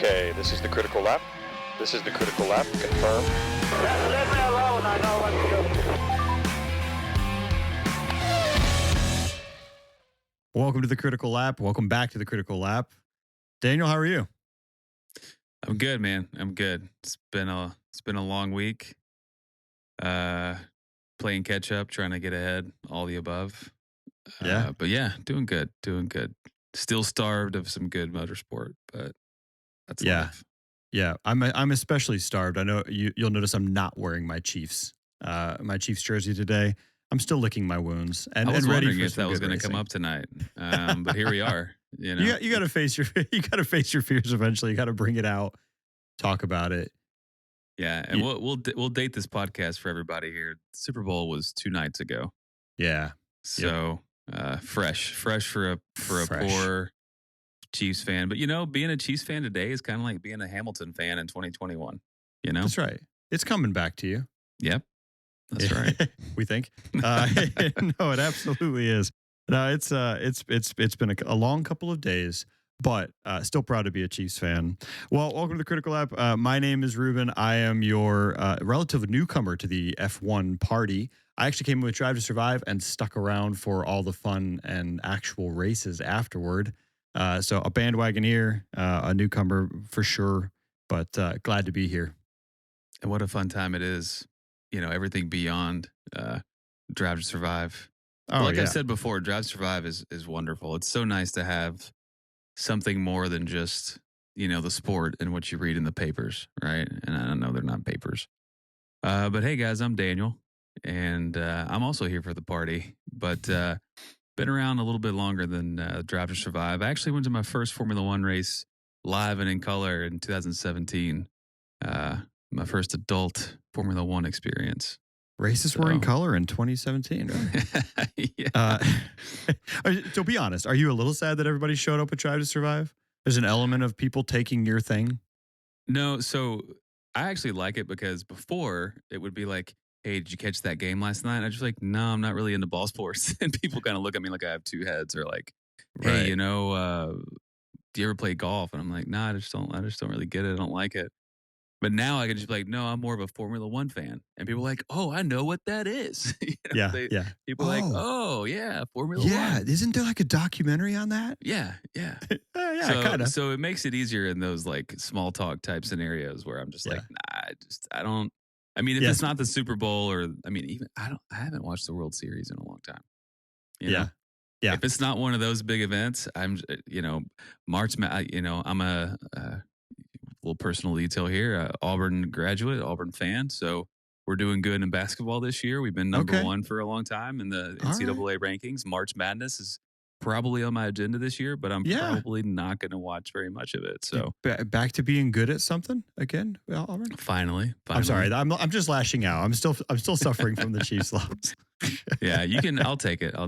Okay, this is the critical lap. This is the critical lap. Confirm. Leave me alone. I know what to do. Welcome to the Critical Lap. Welcome back to the Critical Lap. Daniel, how are you? I'm good, man. I'm good. It's been a long week. Playing catch up, trying to get ahead, all the above. But yeah, doing good. Still starved of some good motorsport, but that's life. Yeah, I'm especially starved. I know you'll notice I'm not wearing my Chiefs jersey today. I'm still licking my wounds and I was ready wondering for if that was going to come up tonight, but here we are. You know, you got to face your fears eventually. You got to bring it out, talk about it. Yeah, and we'll date this podcast for everybody here. The Super Bowl was 2 nights ago. Yeah, so fresh for a poor Chiefs fan. But you know, being a Chiefs fan today is kind of like being a Hamilton fan in 2021. You know, that's right. It's coming back to you. Yep, that's right. We think. No, it absolutely is. No, it's been a long couple of days, but still proud to be a Chiefs fan. Well, welcome to the Critical Lap. My name is Ruben. I am your relative newcomer to the F1 party. I actually came with Drive to Survive and stuck around for all the fun and actual races afterward. So a bandwagoneer, a newcomer for sure, but glad to be here. And what a fun time it is. You know, everything beyond Drive to Survive. Oh, like I said before, Drive to Survive is wonderful. It's so nice to have something more than just, you know, the sport and what you read in the papers, right? And I know they're not papers. But hey, guys, I'm Daniel, and I'm also here for the party. But been around a little bit longer than Drive to Survive. I actually went to my first Formula One race live and in color in 2017. My first adult Formula One experience. Races were in color in 2017, right? Yeah. So be honest, are you a little sad that everybody showed up at Drive to Survive? There's an element of people taking your thing? No, so I actually like it because before it would be like, hey, did you catch that game last night? And I'm just like, no, I'm not really into ball sports. And people kind of look at me like I have two heads, or like, hey, Right. you know, do you ever play golf? And I'm like, no, I just don't really get it. I don't like it. But now I can just be like, no, I'm more of a Formula One fan. And people are like, oh, I know what that is. You know, Yeah. People are like, oh, yeah, Formula Yeah. One. Isn't there like a documentary on that? Yeah. Yeah, kind of. So it makes it easier in those like small talk type scenarios where I'm just like, nah, I don't. I mean, if it's not the Super Bowl, or I mean, even I haven't watched the World Series in a long time. You know? Yeah. If it's not one of those big events, I'm, you know, I'm a little personal detail here. Auburn graduate, Auburn fan. So we're doing good in basketball this year. We've been number one for a long time in the NCAA rankings. March Madness is probably on my agenda this year, but I'm probably not going to watch very much of it. So back to being good at something again, Auburn. Finally. I'm sorry. I'm just lashing out. I'm still suffering from the Chiefs loss. Yeah, you can. I'll take it. I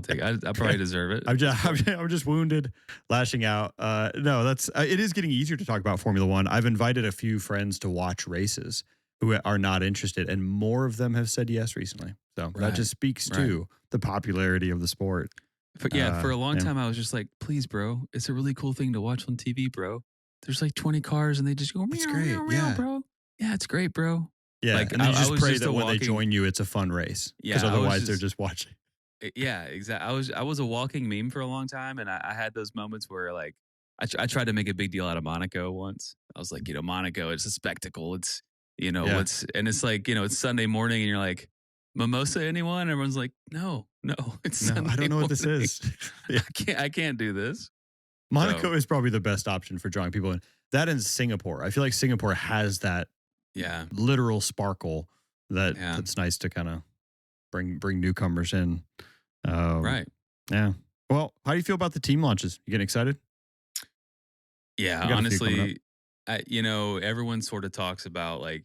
probably deserve it. I'm just wounded, lashing out. No, it is getting easier to talk about Formula One. I've invited a few friends to watch races who are not interested, and more of them have said yes recently. So that just speaks to the popularity of the sport. For a long time, I was just like, please, bro, it's a really cool thing to watch on TV, bro. There's like 20 cars and they just go, it's great. Bro. Yeah, it's great, bro. Yeah, like, and you just pray that when they walking... join you, it's a fun race. Because otherwise they're just watching. Yeah, exactly. I was a walking meme for a long time, and I had those moments where like I tried to make a big deal out of Monaco once. I was like, you know, Monaco, it's a spectacle. It's, you know, it's like, you know, it's Sunday morning and you're like, mimosa anyone? And everyone's like, no, it's Sunday I don't know morning. what this is. I can't do this. Monaco is probably the best option for drawing people in. That and Singapore. I feel like Singapore has that literal sparkle that's nice to kind of bring newcomers in. Right. Yeah. Well, how do you feel about the team launches? You getting excited? Yeah, honestly, you know, everyone sort of talks about like,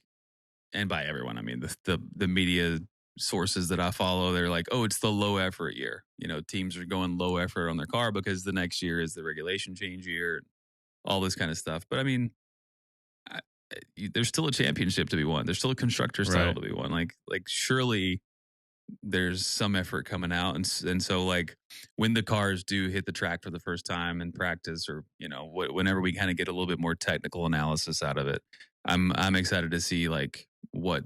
and by everyone, I mean the media sources that I follow, they're like, oh, it's the low effort year. You know, teams are going low effort on their car because the next year is the regulation change year, all this kind of stuff. But I mean, there's still a championship to be won. There's still a constructor's title to be won. Like surely there's some effort coming out, and so like when the cars do hit the track for the first time in practice, or whenever we kind of get a little bit more technical analysis out of it, I'm excited to see like what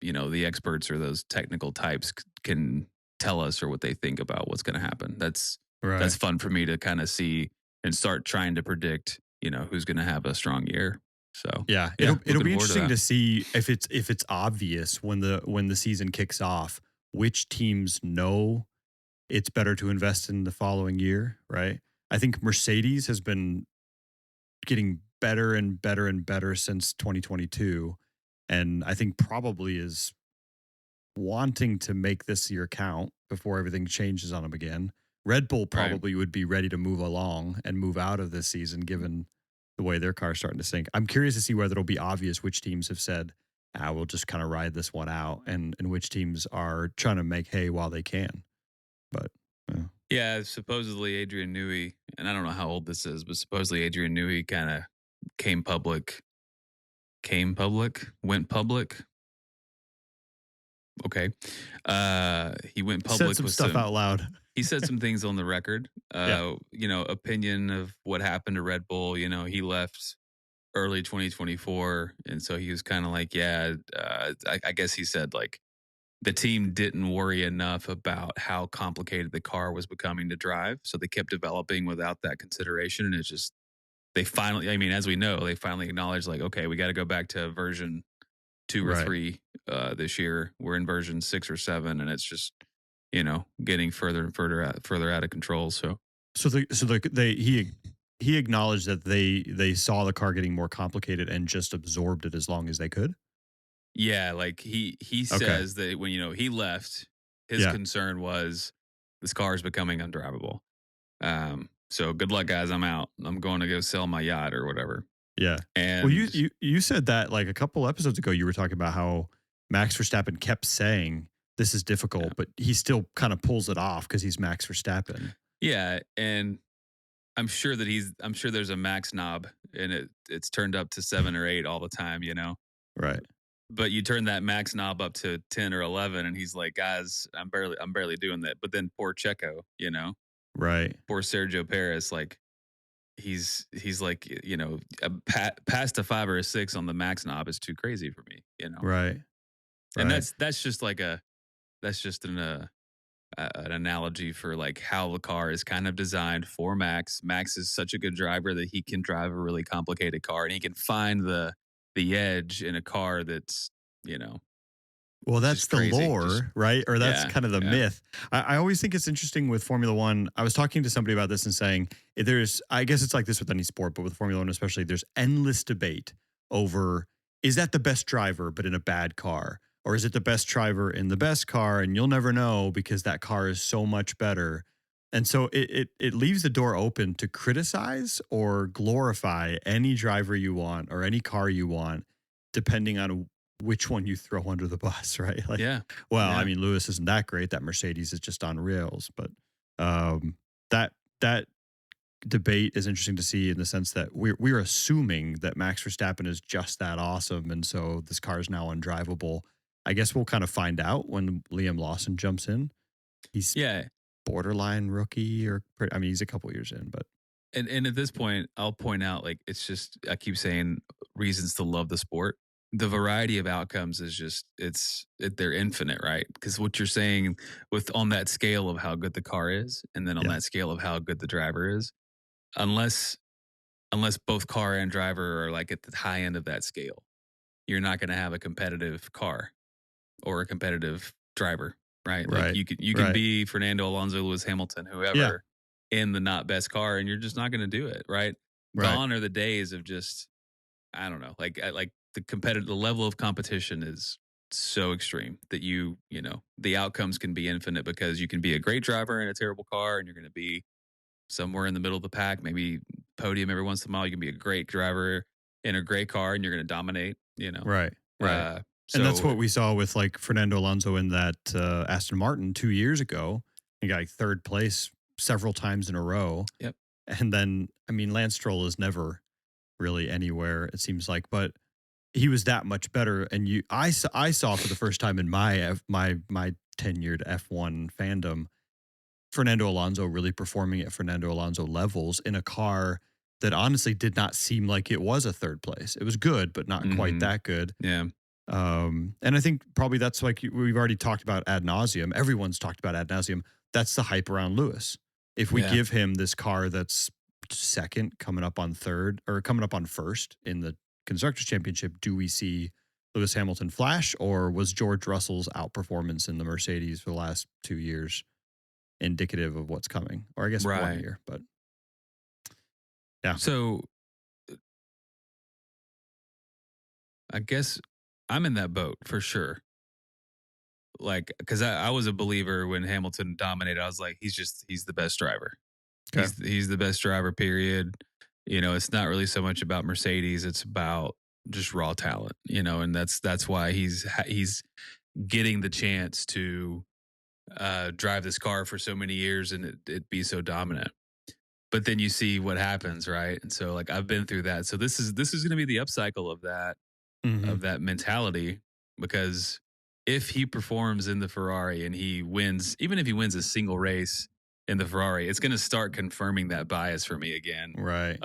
the experts or those technical types can tell us, or what they think about what's going to happen. That's Right. fun for me to kind of see and start trying to predict who's going to have a strong year. So Yeah, it'll be looking forward interesting that. to see if it's obvious when the season kicks off, which teams know it's better to invest in the following year, right? I think Mercedes has been getting better and better and better since 2022, and I think probably is wanting to make this year count before everything changes on them again. Red Bull Right. probably would be ready to move along and move out of this season given the way their car's starting to sink. I'm curious to see whether it'll be obvious which teams have said, we'll just kind of ride this one out, and which teams are trying to make hay while they can. But Yeah, supposedly Adrian Newey, and I don't know how old this is, but supposedly Adrian Newey kind of went public. Okay. He went said public some with stuff out loud. he said some things on the record, Yeah. opinion of what happened to Red Bull. He left early 2024. And so he was kind of like, I guess he said like the team didn't worry enough about how complicated the car was becoming to drive. So they kept developing without that consideration. And it's just, they finally, I mean, as we know, they finally acknowledged like, okay, we got to go back to version 2 or Right. 3 this year. We're in version 6 or 7, and it's just getting further and further out of control. So he acknowledged that they saw the car getting more complicated and just absorbed it as long as they could. yeah, like he Okay. says that when he left, his Yeah. concern was this car is becoming undrivable. So good luck, guys. I'm out. I'm going to go sell my yacht or whatever. Yeah. And Well, you said that like a couple episodes ago. You were talking about how Max Verstappen kept saying this is difficult, Yeah. but he still kind of pulls it off because he's Max Verstappen. yeah, and I'm sure there's a max knob, and it's turned up to 7 or 8 all the time. Right. But you turn that max knob up to 10 or 11, and he's like, guys, I'm barely doing that. But then poor Checo, Right. poor Sergio Perez, like he's like, past a 5 or a 6 on the max knob is too crazy for me. Right. And Right. that's just like an analogy for like how the car is kind of designed for Max. Max is such a good driver that he can drive a really complicated car, and he can find the edge in a car that's Well, that's just the crazy. lore, right? Or that's Yeah, kind of the yeah. myth. I always think it's interesting with Formula One. I was talking to somebody about this and saying I guess it's like this with any sport, but with Formula One especially, there's endless debate over, is that the best driver but in a bad car? Or is it the best driver in the best car? And you'll never know because that car is so much better. And so it leaves the door open to criticize or glorify any driver you want or any car you want, depending on which one you throw under the bus, right? Like, Yeah. well, Yeah. I mean, Lewis isn't that great. That Mercedes is just on rails. But that debate is interesting to see in the sense that we're assuming that Max Verstappen is just that awesome, and so this car is now undrivable. I guess we'll kind of find out when Liam Lawson jumps in. He's Yeah. borderline rookie, I mean, he's a couple years in, but And at this point, I'll point out, like, it's just, I keep saying reasons to love the sport. The variety of outcomes is just, they're infinite, right? Because what you're saying on that scale of how good the car is, and then on Yeah. that scale of how good the driver is, unless both car and driver are like at the high end of that scale, you're not going to have a competitive car or a competitive driver, right? Right. Like you can Right. be Fernando Alonso, Lewis Hamilton, whoever, in the not best car, and you're just not going to do it, right? Right. Gone are the days of just, I don't know, like the level of competition is so extreme that the outcomes can be infinite, because you can be a great driver in a terrible car, and you're going to be somewhere in the middle of the pack, maybe podium every once in a while. You can be a great driver in a great car, and you're going to dominate. Right. Right. So And that's what we saw with like Fernando Alonso in that Aston Martin 2 years ago. He got like third place several times in a row. Yep. And then, I mean, Lance Stroll is never really anywhere, it seems like. But he was that much better. And I saw for the first time in my tenured F1 fandom, Fernando Alonso really performing at Fernando Alonso levels in a car that honestly did not seem like it was a third place. It was good, but not quite that good. Yeah. And I think probably that's like we've already talked about ad nauseum. Everyone's talked about ad nauseum. That's the hype around Lewis. If we give him this car that's second, coming up on third, or coming up on first in the Constructors' Championship, do we see Lewis Hamilton flash, or was George Russell's outperformance in the Mercedes for the last 2 years indicative of what's coming? Or I guess 1 year, but yeah. So I guess I'm in that boat for sure. Like, because I was a believer when Hamilton dominated. I was like, he's the best driver. Okay. He's the best driver, period. You know, it's not really so much about Mercedes. It's about just raw talent, you know, and that's why he's getting the chance to drive this car for so many years and it be so dominant. But then you see what happens, right? And so like I've been through that. So this is going to be the upcycle of that of that mentality, because if he performs in the Ferrari and he wins, even if he wins a single race in the Ferrari, it's going to start confirming that bias for me again. Right.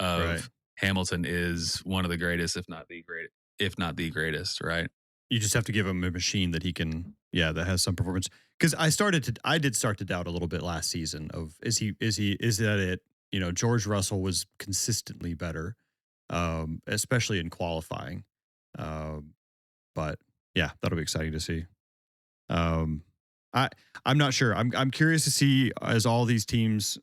Hamilton is one of the greatest, if not the greatest, right? You just have to give him a machine that he can, that has some performance. Because I did start to doubt a little bit last season of is that it? You know, George Russell was consistently better, especially in qualifying. But yeah, that'll be exciting to see. I'm not sure. I'm curious to see as all these teams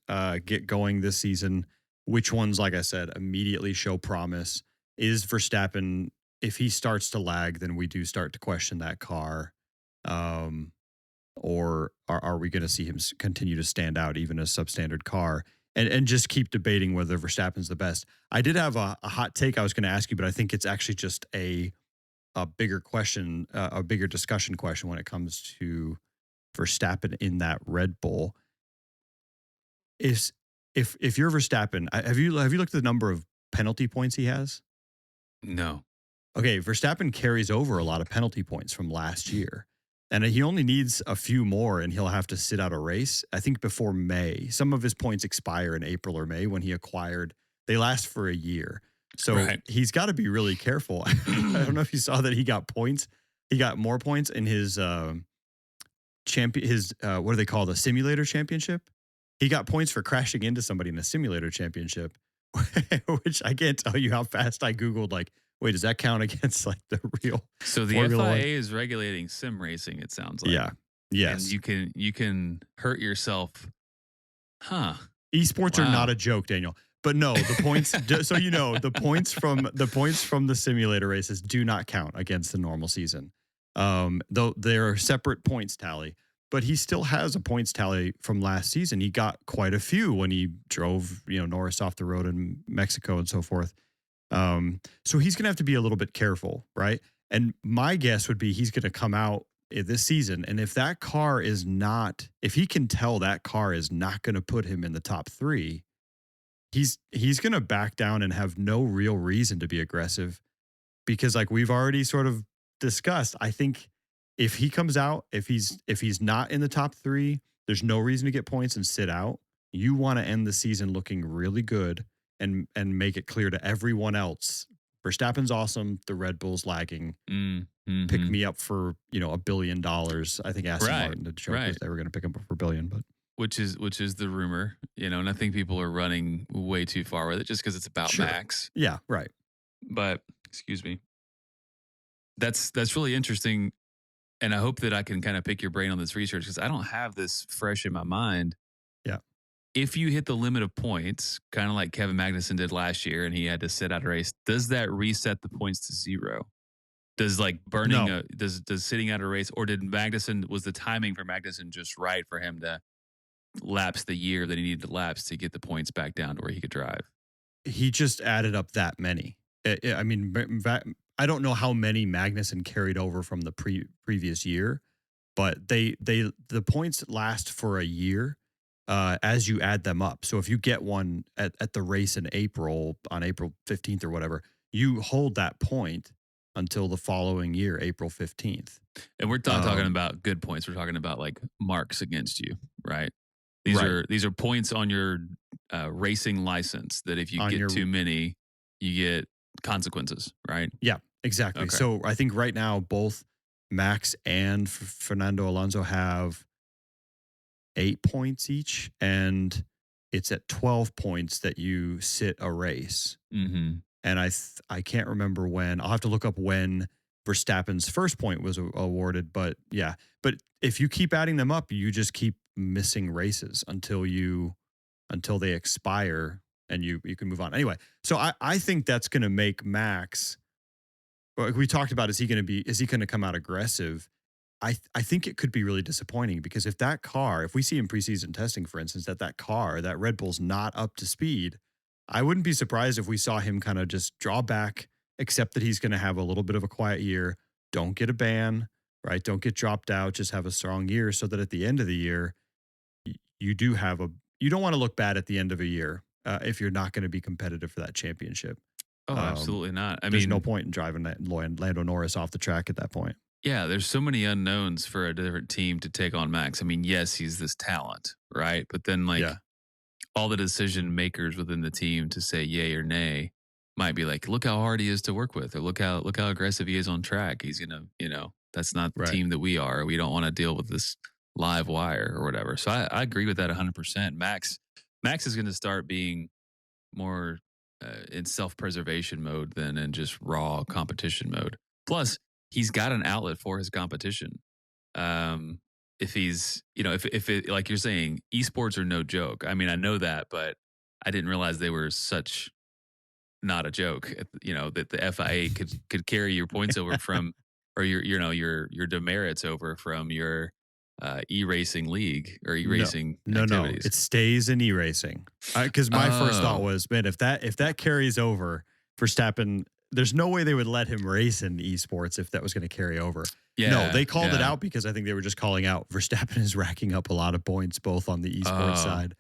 get going this season, which ones, like I said, immediately show promise. Is Verstappen, if he starts to lag, then we do start to question that car. Or are we going to see him continue to stand out even as substandard car and just keep debating whether Verstappen's the best? I did have a hot take I was going to ask you, but I think it's actually just a bigger question, a bigger discussion question when it comes to Verstappen in that Red Bull. If you're Verstappen, have you looked at the number of penalty points he has? No. Okay, Verstappen carries over a lot of penalty points from last year. And he only needs a few more and he'll have to sit out a race, I think, before May. Some of his points expire in April or May when he acquired. They last for a year. So he's got to be really careful. I don't know if you saw that he got points. He got more points in his what do they call the simulator championship? He got points for crashing into somebody in a simulator championship, which I can't tell you how fast I Googled, like, wait, does that count against like the real? So the FIA is regulating sim racing, it sounds like. Yeah. Yes. And you can hurt yourself. Huh. Esports are not a joke, Daniel. But no, the points, so you know, the points from the simulator races do not count against the normal season. Though there are separate points tally, but he still has a points tally from last season. He got quite a few when he drove, Norris off the road in Mexico and so forth. So he's going to have to be a little bit careful, right? And my guess would be he's going to come out this season, and if he can tell that car is not going to put him in the top 3, he's going to back down and have no real reason to be aggressive, because like we've already sort of discussed, I think if he comes out, if he's not in the top 3, there's no reason to get points and sit out. You want to end the season looking really good and make it clear to everyone else, Verstappen's awesome, the Red Bull's lagging. Pick me up for $1 billion. I think Aston Martin did show that they were going to pick him up for $1 billion, but which is the rumor, and I think people are running way too far with it just because it's about Max. Yeah, right. But excuse me, that's really interesting, and I hope that I can kind of pick your brain on this research because I don't have this fresh in my mind. Yeah. If you hit the limit of points, kind of like Kevin Magnussen did last year, and he had to sit out a race, does that reset the points to 0? Does like burning does sitting out a race, or was the timing for Magnussen just right for him to lapse the year that he needed to lapse to get the points back down to where he could drive? He just added up that many. I mean, I don't know how many Magnussen carried over from the previous year, but the points last for a year as you add them up. So if you get one at the race in April, on April 15th or whatever, you hold that point until the following year, April 15th. And we're not talking about good points. We're talking about like marks against you, right? These are points on your racing license that if you get too many, you get consequences, right? Yeah, exactly. Okay. So I think right now both Max and Fernando Alonso have 8 points each, and it's at 12 points that you sit a race. Mm-hmm. And I can't remember when. I'll have to look up when Verstappen's first point was awarded. But yeah, but if you keep adding them up, you just keep missing races until they expire and you can move on. Anyway, so I think that's going to make Max. Like we talked about, is he going to come out aggressive? I think it could be really disappointing because if we see in preseason testing, for instance, that Red Bull's not up to speed, I wouldn't be surprised if we saw him kind of just draw back, accept that he's going to have a little bit of a quiet year, don't get a ban, right? Don't get dropped out, just have a strong year so that at the end of the year, you don't want to look bad at the end of a year if you're not going to be competitive for that championship. Oh, absolutely not. There's no point in driving Lando Norris off the track at that point. Yeah, there's so many unknowns for a different team to take on Max. I mean, yes, he's this talent, right? But then all the decision makers within the team to say yay or nay might be like, look how hard he is to work with, or look how aggressive he is on track. He's gonna, that's not the team that we are. We don't want to deal with this live wire or whatever. So I agree with that 100%. Max is going to start being more in self-preservation mode than in just raw competition mode. Plus, he's got an outlet for his competition. If he's, if it, like you're saying, esports are no joke. I mean, I know that, but I didn't realize they were such not a joke. That the FIA could carry your points over from, or your demerits over from your e-racing league or e-racing activities. No, it stays in e-racing. Because my first thought was, man, if that carries over, Verstappen, there's no way they would let him race in esports if that was going to carry over. Yeah, no, they called it out because I think they were just calling out Verstappen is racking up a lot of points both on the esports side.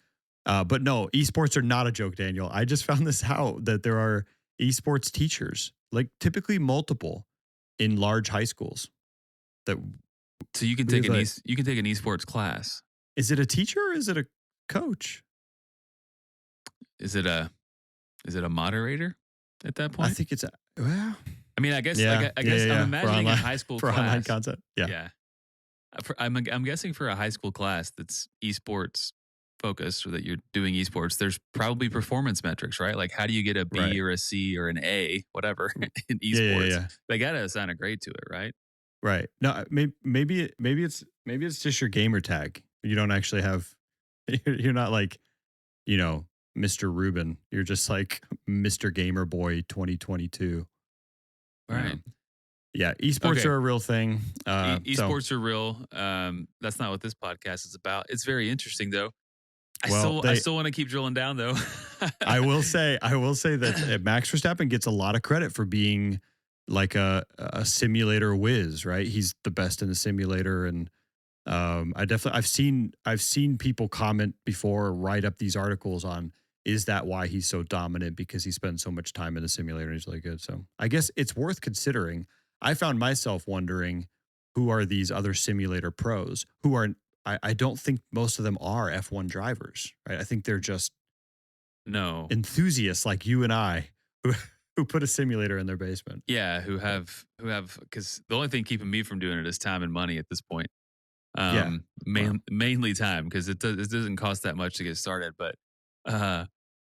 But no, esports are not a joke, Daniel. I just found this out that there are esports teachers, like typically multiple in large high schools. So you can take an esports class. Is it a teacher or is it a coach? Is it a moderator at that point? I think it's I mean, I guess I'm imagining a high school for class. Online content. Yeah. I'm guessing for a high school class that's esports focused, or that you're doing esports, there's probably performance metrics, right? Like how do you get a B or a C or an A, whatever in esports? Yeah. They got to assign a grade to it, right? Right. No, maybe it's just your gamer tag. You don't actually have. You're not like, Mr. Rubin. You're just like Mr. Gamer Boy 2022. Right. Yeah. Esports are a real thing. Esports are real. That's not what this podcast is about. It's very interesting though. I still want to keep drilling down though. I will say that Max Verstappen gets a lot of credit for being like a simulator whiz, right? He's the best in the simulator. And I've seen people comment before, write up these articles on, is that why he's so dominant? Because he spends so much time in the simulator and he's really good. So I guess it's worth considering. I found myself wondering, who are these other simulator pros who are, I don't think most of them are F1 drivers, right? I think they're just enthusiasts like you and I who put a simulator in their basement. Yeah, who have because the only thing keeping me from doing it is time and money at this point. Mainly time, because it doesn't cost that much to get started. But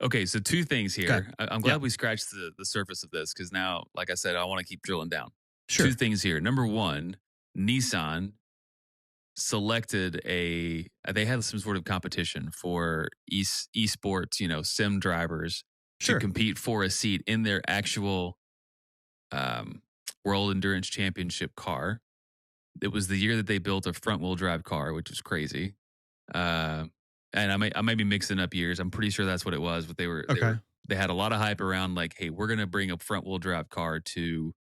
okay, so two things here. I'm glad we scratched the surface of this, because now, like I said, I want to keep drilling down. Sure. Two things here. Number one, Nissan selected they had some sort of competition for esports, sim drivers to compete for a seat in their actual World Endurance Championship car. It was the year that they built a front wheel drive car, which was crazy. And I may be mixing up years. I'm pretty sure that's what it was, but they had a lot of hype around like, hey, we're going to bring a front wheel drive car to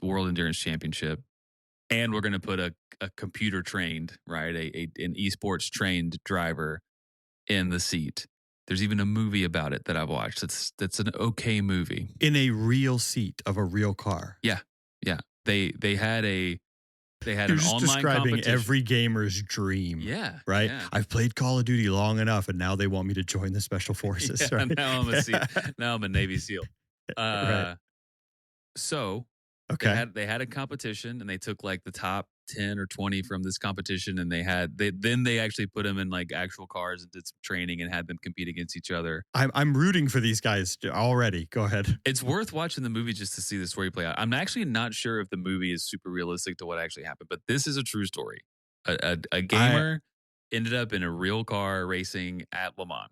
World Endurance Championship. And we're going to put a computer trained, right? An esports trained driver in the seat There's even a movie about it that I've watched. That's an okay movie. In a real seat of a real car. Yeah. They had You're an just online describing competition. every gamer's dream. Yeah. Right? Yeah. I've played Call of Duty long enough, and now they want me to join the Special Forces. Yeah, right? now I'm a Navy SEAL. Right. So Okay. they had a competition, and they took like the top 10 or 20 from this competition, and they actually put them in like actual cars and did some training and had them compete against each other. I'm rooting for these guys already. Go ahead. It's worth watching the movie just to see the story play out. I'm actually not sure if the movie is super realistic to what actually happened, but this is a true story. A gamer ended up in a real car racing at Le Mans.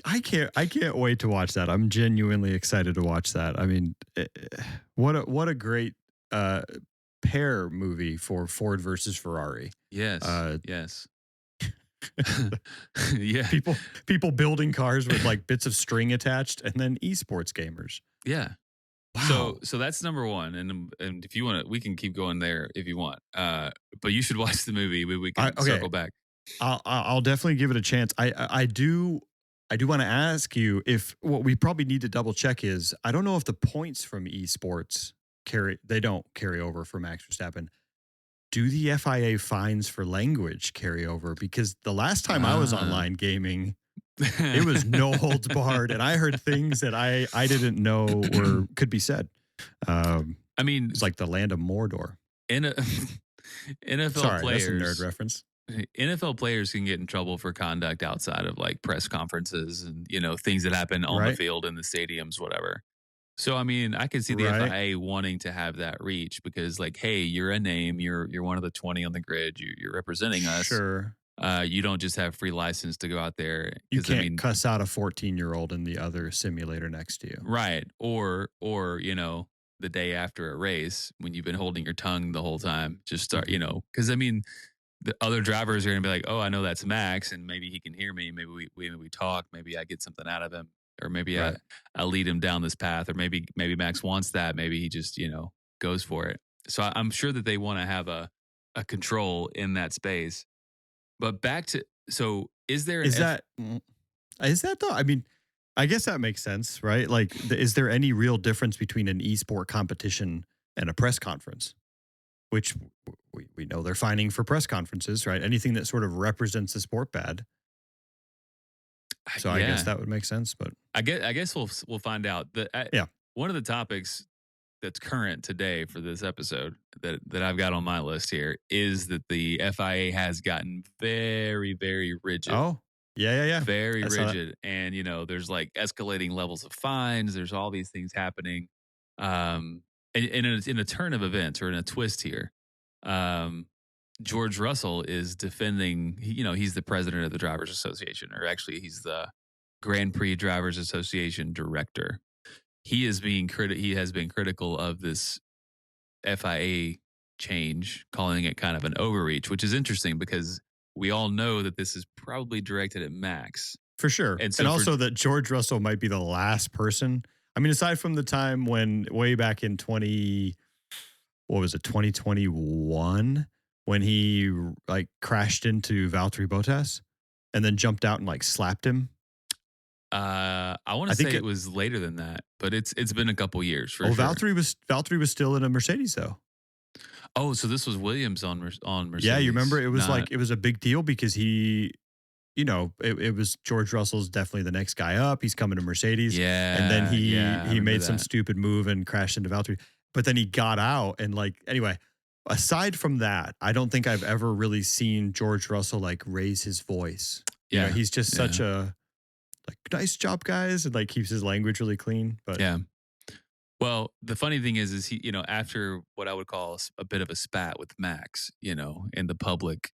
I can't wait to watch that. I'm genuinely excited to watch that. I mean, what a great pair movie for Ford versus Ferrari. Yes. Yes. Yeah. People building cars with like bits of string attached, and then esports gamers. Yeah. Wow. So that's number one, and if you want to, we can keep going there if you want. But you should watch the movie. We can circle back. I'll definitely give it a chance. I do want to ask you if what we probably need to double check is, I don't know if the points from esports don't carry over for Max Verstappen. Do the FIA fines for language carry over? Because the last time I was online gaming, it was no holds barred, and I heard things that I didn't know could be said. I mean, it's like the land of Mordor. NFL Sorry, players, that's a nerd reference. NFL players can get in trouble for conduct outside of like press conferences and things that happen on the field in the stadiums, whatever. So I mean, I can see the FIA wanting to have that reach because, like, hey, you're a name, you're one of the 20 on the grid, you're representing us. Sure. You don't just have free license to go out there. You can't cuss out a 14-year-old in the other simulator next to you. Right. Or the day after a race when you've been holding your tongue the whole time, just start, because I mean, the other drivers are going to be like, oh, I know that's Max, and maybe he can hear me. Maybe we talk. Maybe I get something out of him, or maybe I lead him down this path, or maybe Max wants that. Maybe he just goes for it. So I'm sure that they want to have a control in that space. But back to, so is there that though? I mean, I guess that makes sense, right? Like, is there any real difference between an esport competition and a press conference? Which we know they're fining for press conferences, right? Anything that sort of represents the sport bad. So I guess that would make sense, but I guess we'll find out. One of the topics that's current today for this episode that I've got on my list here is that the FIA has gotten very, very rigid. Oh, yeah. Very rigid. And, there's like escalating levels of fines. There's all these things happening. And in a turn of events, or in a twist here, George Russell is defending, he's the president of the Drivers Association, or actually he's the Grand Prix Drivers Association director. He has been critical of this FIA change, calling it kind of an overreach, which is interesting because we all know that this is probably directed at Max. For sure. And also that George Russell might be the last person. I mean, aside from the time when way back in 2021, when he like crashed into Valtteri Bottas and then jumped out and like slapped him. I want to say it was later than that, but it's been a couple years for sure. Valtteri was still in a Mercedes though. Oh, so this was Williams on Mercedes. Yeah, you remember it was it was a big deal because he, it was George Russell's definitely the next guy up. He's coming to Mercedes. Yeah. And then he made some stupid move and crashed into Valtteri. But then he got out and anyway, aside from that, I don't think I've ever really seen George Russell raise his voice. Yeah. He's just such a nice job, guys, and keeps his language really clean. But yeah. Well, the funny thing is he, after what I would call a bit of a spat with Max, in the public.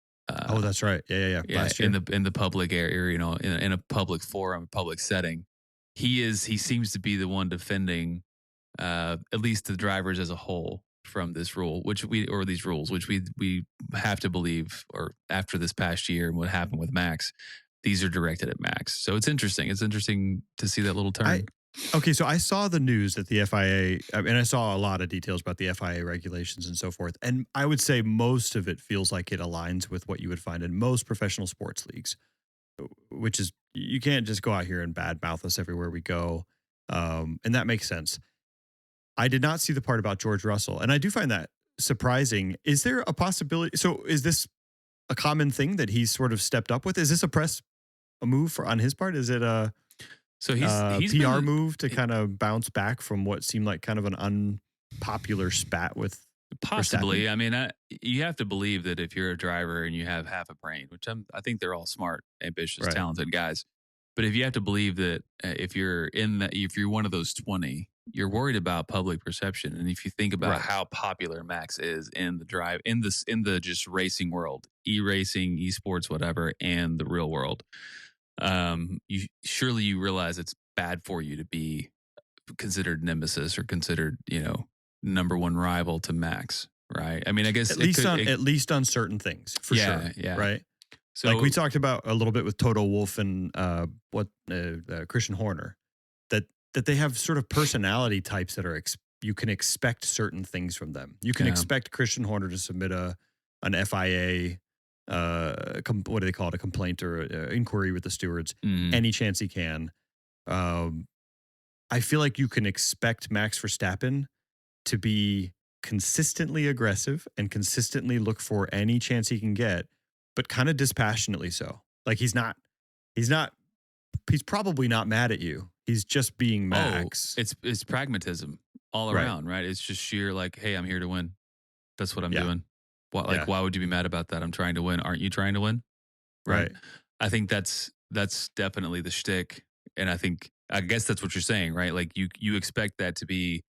Oh, that's right. Yeah. Last year. In the public area, in a public forum, public setting, he seems to be the one defending at least the drivers as a whole from this rule, these rules, which we have to believe, or after this past year and what happened with Max, these are directed at Max. So it's interesting. It's interesting to see that little turn. Okay, so I saw the news that the FIA, and I saw a lot of details about the FIA regulations and so forth, and I would say most of it feels like it aligns with what you would find in most professional sports leagues, which is you can't just go out here and badmouth us everywhere we go, and that makes sense. I did not see the part about George Russell, and I do find that surprising. Is there a possibility? So, is this a common thing that he's sort of stepped up with? Is this a move on his part? Is it a he's PR been, move to kind of bounce back from what seemed like kind of an unpopular spat with possibly. Verstappen? I mean, you have to believe that if you're a driver and you have half a brain, which I think they're all smart, ambitious, Right. talented guys. But if you have to believe that if you're one of those 20, you're worried about public perception. And if you think about Right. how popular Max is in the just racing world, e-racing, esports, whatever, and the real world, you realize it's bad for you to be considered nemesis or considered, number one rival to Max, right? I mean, I guess At least on certain things, for sure. Yeah. Right. So Like we talked about a little bit with Toto Wolff and Christian Horner, that they have sort of personality types that are you can expect certain things from them. You can expect Christian Horner to submit an FIA what do they call it, a complaint or inquiry with the stewards any chance he can. I feel like you can expect Max Verstappen to be consistently aggressive and consistently look for any chance he can get, but kind of dispassionately so. Like he's probably not mad at you. He's just being Max. It's pragmatism all around, right? It's just sheer like, hey, I'm here to win. That's what I'm doing. Why would you be mad about that? I'm trying to win. Aren't you trying to win? Right. I think that's definitely the shtick. And I guess that's what you're saying, right? Like you expect that to be,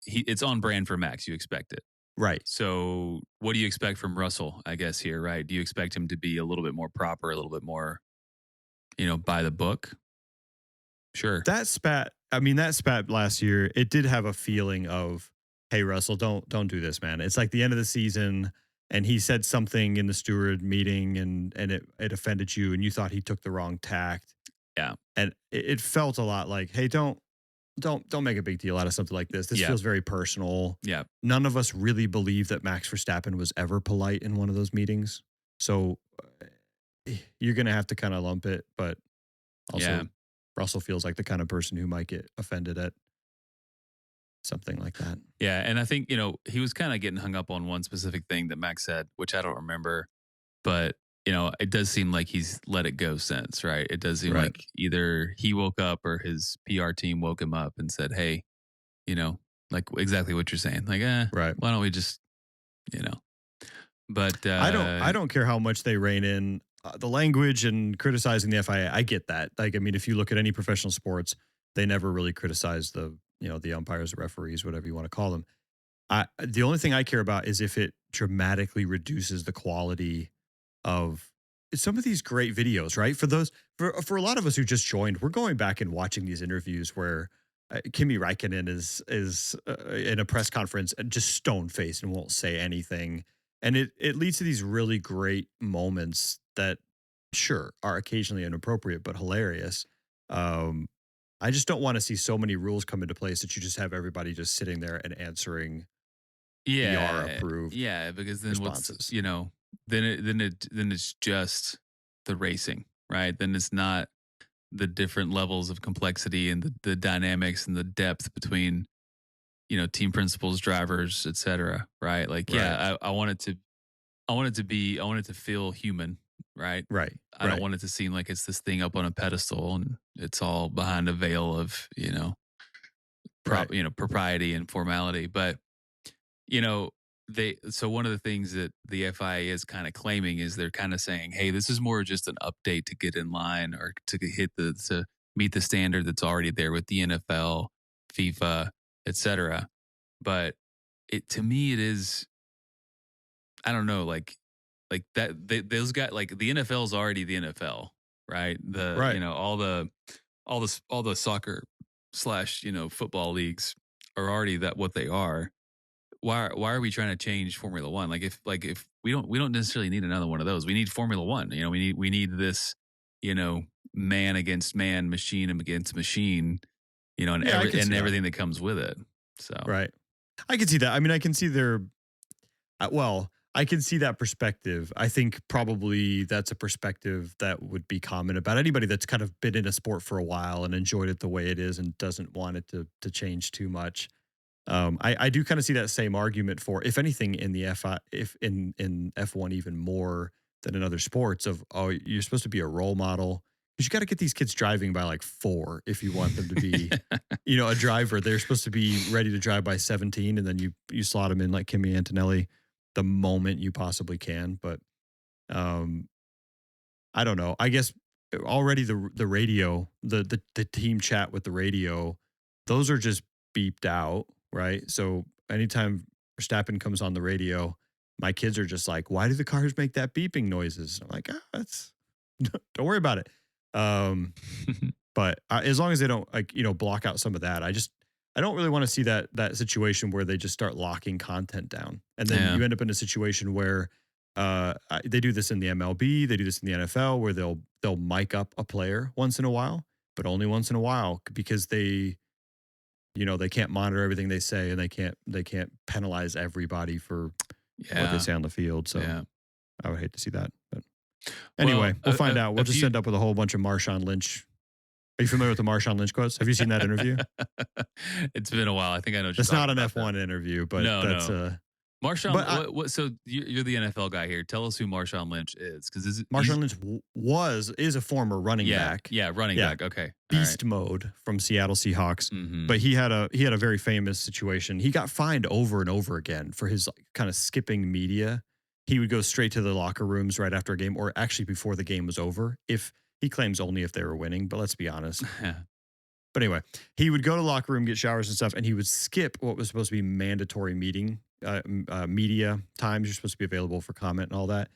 it's on brand for Max. You expect it. Right. So what do you expect from Russell, I guess, here, right? Do you expect him to be a little bit more proper, a little bit more, by the book? Sure. That spat last year, it did have a feeling of, hey, Russell, don't do this, man. It's like the end of the season, and he said something in the steward meeting, and it offended you, and you thought he took the wrong tact. Yeah. And it felt a lot like, hey, don't make a big deal out of something like this. This feels very personal. Yeah. None of us really believe that Max Verstappen was ever polite in one of those meetings. So you're going to have to kind of lump it, but also Russell feels like the kind of person who might get offended at something like that. Yeah. And I think, he was kind of getting hung up on one specific thing that Max said, which I don't remember, but it does seem like he's let it go since, right? It does seem like either he woke up or his PR team woke him up and said, hey, like exactly what you're saying. Like, right. Why don't we just, but I don't care how much they rein in the language and criticizing the FIA. I get that. Like, I mean, if you look at any professional sports, they never really criticize the umpires, the referees, whatever you want to call them. The only thing I care about is if it dramatically reduces the quality of some of these great videos, right? For a lot of us who just joined, we're going back and watching these interviews where Kimi Räikkönen is in a press conference and just stone faced and won't say anything. And it leads to these really great moments that sure are occasionally inappropriate, but hilarious. I just don't want to see so many rules come into place that you just have everybody just sitting there and answering PR approved because then responses. then it's just the racing, right? Then it's not the different levels of complexity and the dynamics and the depth between, team principals, drivers, etc. Right? Like, I want it to feel human, right? Right. I don't want it to seem like it's this thing up on a pedestal and it's all behind a veil of, propriety and formality. But, so one of the things that the FIA is kind of claiming is they're kind of saying, hey, this is more just an update to get in line or to meet the standard that's already there with the NFL, FIFA, etc. But to me, it is, I don't know, like that, those guys, like the NFL is already the NFL, right? All the soccer / football leagues are already what they are. Why are we trying to change Formula One? Like if we don't necessarily need another one of those. We need Formula One. We need this, man against man, machine against machine, and everything that comes with it. So right. I can see that. I mean, I can see their I can see that perspective. I think probably that's a perspective that would be common about anybody that's kind of been in a sport for a while and enjoyed it the way it is and doesn't want it to change too much. I do kind of see that same argument for, if anything, in the FI, if in F1 even more than in other sports, of, oh, you're supposed to be a role model, because you got to get these kids driving by like 4 if you want them to be, a driver. They're supposed to be ready to drive by 17, and then you slot them in like Kimi Antonelli the moment you possibly can. But I don't know. I guess already the radio, the team chat with the radio, those are just beeped out, right? So anytime Verstappen comes on the radio, my kids are just like, "Why do the cars make that beeping noises?" I'm like, that's don't worry about it. But as long as they don't block out some of that, I don't really want to see that situation where they just start locking content down, and then you end up in a situation where they do this in the MLB, they do this in the NFL, where they'll mic up a player once in a while, but only once in a while, because they can't monitor everything they say, and they can't penalize everybody for what they say on the field. So I would hate to see that. But anyway, we'll find out. We'll just end up with a whole bunch of Marshawn Lynch. Are you familiar with the Marshawn Lynch quotes? Have you seen that interview? It's been a while. I think I know. It's not an F1 interview, but that's Marshawn. But so you're the NFL guy here. Tell us who Marshawn Lynch is, because Marshawn Lynch is a former running back. Yeah, running back. Okay, beast mode from Seattle Seahawks. But he had a very famous situation. He got fined over and over again for his kind of skipping media. He would go straight to the locker rooms right after a game, or actually before the game was over. If he claims only if they were winning, but let's be honest. But anyway, he would go to the locker room, get showers and stuff, and he would skip what was supposed to be mandatory media times. You're supposed to be available for comment and all that.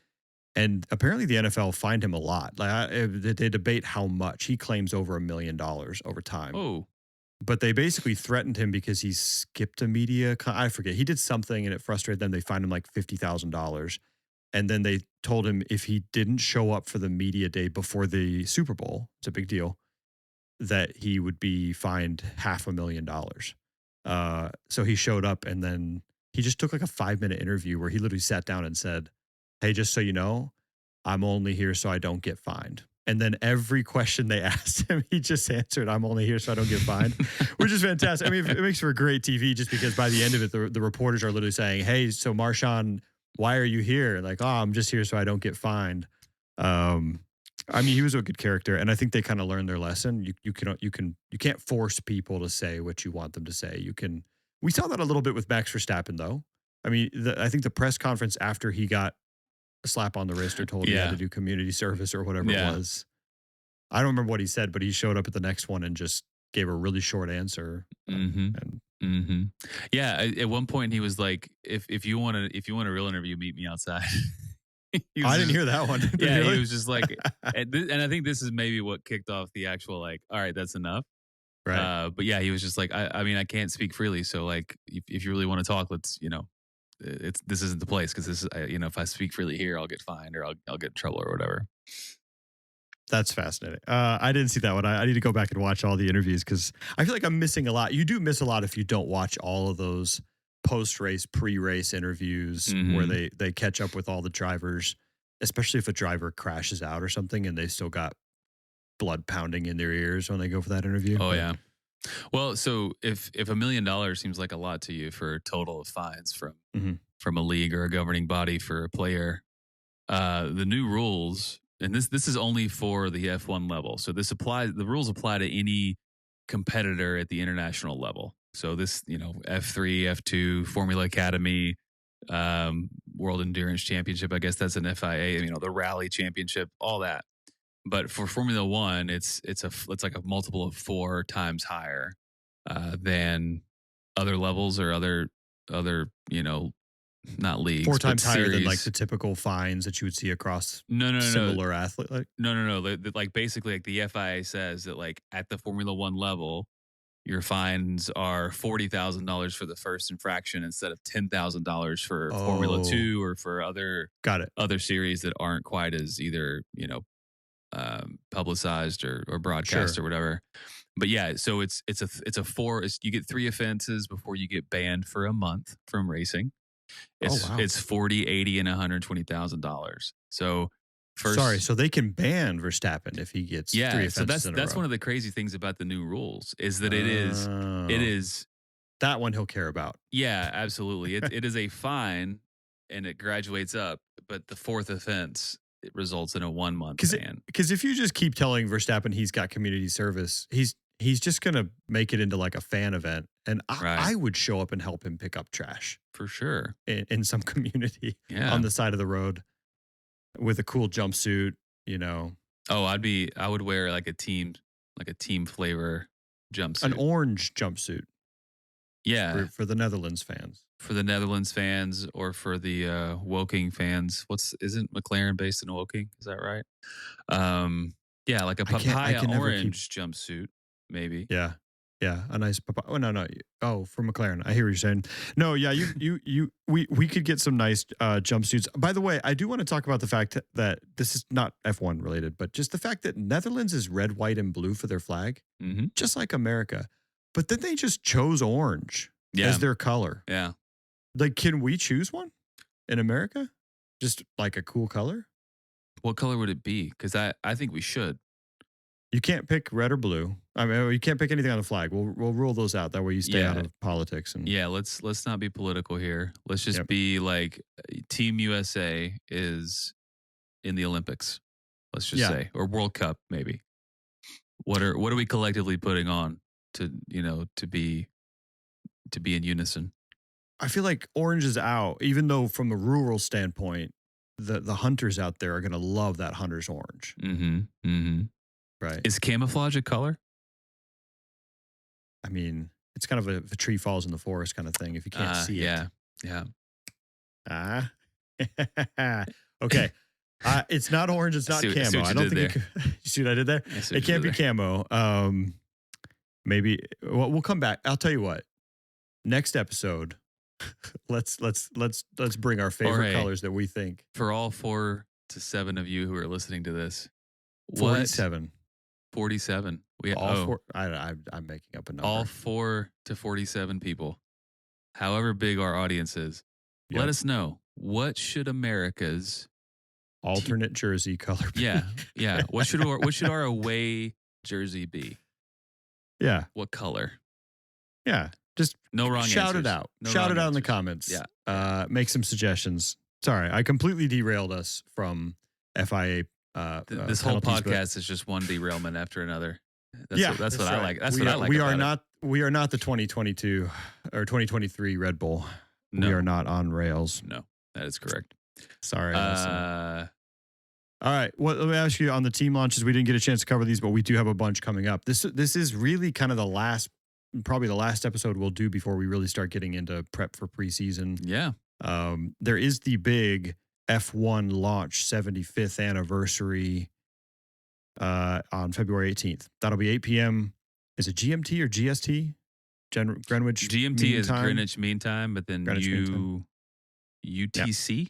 And apparently the NFL fined him a lot. Like they debate how much. He claims over $1 million over time. Oh. But they basically threatened him because he skipped a media. I forget. He did something and it frustrated them. They fined him like $50,000. And then they told him if he didn't show up for the media day before the Super Bowl, it's a big deal, that he would be fined $500,000. So he showed up, and then he just took like a 5-minute interview where he literally sat down and said, "Hey, just so you know, I'm only here so I don't get fined." And then every question they asked him, he just answered, "I'm only here so I don't get fined," which is fantastic. I mean, it makes for great TV, just because by the end of it, the reporters are literally saying, "Hey, so Marshawn, why are you here?" Like, "Oh, I'm just here so I don't get fined." I mean, he was a good character, and I think they kind of learned their lesson. You can't force people to say what you want them to say. We saw that a little bit with Max Verstappen, though. I mean, I think the press conference after he got a slap on the wrist or told he had to do community service or whatever it was. I don't remember what he said, but he showed up at the next one and just gave a really short answer. Yeah, at one point he was like, "If you want a real interview, meet me outside." I didn't hear that one. Yeah, he was just like, and I think this is maybe what kicked off the actual like, all right, that's enough. Right. But yeah, he was just like, I mean, I can't speak freely, so like, if you really want to talk, let's, this isn't the place, because this is, if I speak freely here, I'll get fined, or I'll get in trouble or whatever. That's fascinating. I didn't see that one. I need to go back and watch all the interviews, because I feel like I'm missing a lot. You do miss a lot if you don't watch all of those post-race, pre-race interviews where they catch up with all the drivers, especially if a driver crashes out or something and they still got blood pounding in their ears when they go for that interview. Oh, yeah. Well, so if $1 million seems like a lot to you for a total of fines from a league or a governing body for a player, the new rules, and this is only for the F1 level. So the rules apply to any competitor at the international level. So this, F3, F2, Formula Academy, World Endurance Championship, I guess that's an FIA, the Rally Championship, all that. But for Formula One, it's like a multiple of 4 times higher than other levels or other not leagues, 4 times higher series. than like the typical fines that you would see across similar athlete. Like no. Like basically, like the FIA says that like at the Formula One level, your fines are $40,000 for the first infraction instead of $10,000 for Formula 2 or for other series that aren't quite as either publicized or broadcast or whatever. But yeah, so it's a 4. You get 3 offenses before you get banned for a month from racing. It's wow. it's 40, 80, and $120,000. So first, Sorry, so they can ban Verstappen if he gets 3 offenses so in a that's row. one of the crazy things about the new rules is that it is that one he'll care about. yeah, absolutely. It is a fine and it graduates up, but the fourth offense it results in a 1 month ban. Because if you just keep telling Verstappen he's got community service, he's just going to make it into like a fan event. And I would show up and help him pick up trash For sure. in some community Yeah. on the side of the road with a cool jumpsuit, you know. Oh, I would wear like a team flavor jumpsuit. An orange jumpsuit Yeah. for the Netherlands fans. For the Netherlands fans or for the Woking fans. Isn't McLaren based in Woking? Is that right? Yeah, like a papaya orange jumpsuit, maybe. Yeah. Yeah, a nice papaya. Oh no. Oh, from McLaren. I hear what you're saying. No, yeah, we could get some nice jumpsuits. By the way, I do want to talk about the fact that this is not F1 related, but just the fact that Netherlands is red, white, and blue for their flag, just like America. But then they just chose orange as their color. Yeah. Like, can we choose one in America? Just like a cool color? What color would it be? Because I think we should. You can't pick red or blue. I mean, you can't pick anything on the flag. We'll rule those out. That way you stay out of politics. And yeah, let's not be political here. Let's just be like Team USA is in the Olympics. Let's just say, or World Cup maybe. What are we collectively putting on to be in unison? I feel like orange is out, even though from a rural standpoint, the hunters out there are going to love that hunter's orange. Right. Is camouflage a color? I mean, it's kind of if a tree falls in the forest kind of thing. If you can't see it. Yeah. Okay. It's not orange. It's not camo. I don't think you see what I did there? It can't be camo. Maybe we'll come back. I'll tell you what. Next episode, let's bring our favorite colors that we think. For all 4 to 7 of you who are listening to this, 47. 47. I'm making up a number. All 4 to 47 people, however big our audience is, let us know, what should America's alternate jersey color be? Yeah. What should our away jersey be? Yeah. What color? Yeah. Just no wrong shout answers. it out. No shout it out answers. in the comments. Yeah. Make some suggestions. Sorry, I completely derailed us from FIA. This whole podcast is just one derailment after another. That's what I like. That's what I like. We are not the 2022 or 2023 Red Bull. No. We are not on rails. No, that is correct. Sorry. All right. Well, let me ask you on the team launches. We didn't get a chance to cover these, but we do have a bunch coming up. This is really kind of probably the last episode we'll do before we really start getting into prep for preseason. Yeah. There is the big F1 launch 75th anniversary on February 18th. That'll be 8 p.m. Is it GMT or GST? Greenwich GMT is Greenwich Mean Time, but then UTC,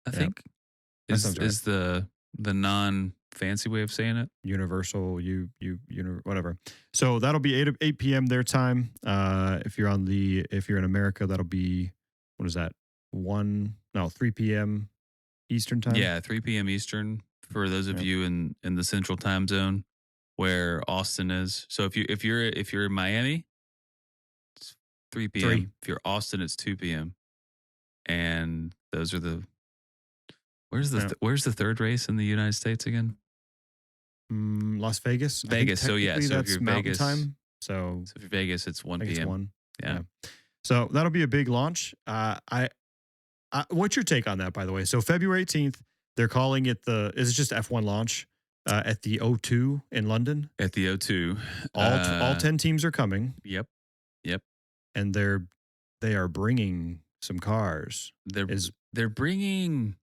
I think, is the non-fancy way of saying it. Universal, whatever. So that'll be 8 p.m. their time. If you're in America, that'll be, what is that? 3 p.m. Eastern time. Yeah, 3 p.m. Eastern for those of you in the Central Time Zone where Austin is. So if you're in Miami, it's 3 p.m. 3. If you're Austin, it's 2 p.m. And those are where's the third race in the United States again? Las Vegas. Vegas. So yeah, so if you're Vegas time. So if you're Vegas, it's 1 p.m. It's 1. Yeah. So that'll be a big launch. What's your take on that, by the way? So February 18th, they're calling it is it just F1 launch at the O2 in London? At the O2. All 10 teams are coming. Yep. And they are bringing some cars. They're bringing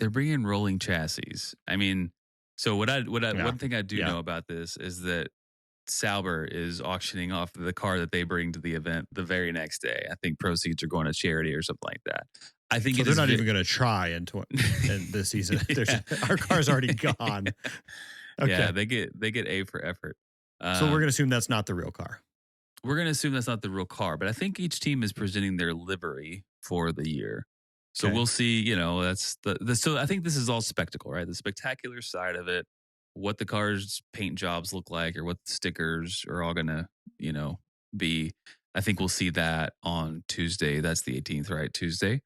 rolling chassis. I mean, so one thing I do know about this is that Sauber is auctioning off the car that they bring to the event the very next day. I think proceeds are going to charity or something like that. I think they're not even going to try in this season. Our car's already gone. Okay. Yeah, they get A for effort. So we're going to assume that's not the real car. we're going to assume that's not the real car, but I think each team is presenting their livery for the year. So Okay. we'll see, that's so I think this is all spectacle, right? The spectacular side of it, what the car's paint jobs look like or what the stickers are all going to, be. I think we'll see that on Tuesday. That's the 18th, right? Tuesday.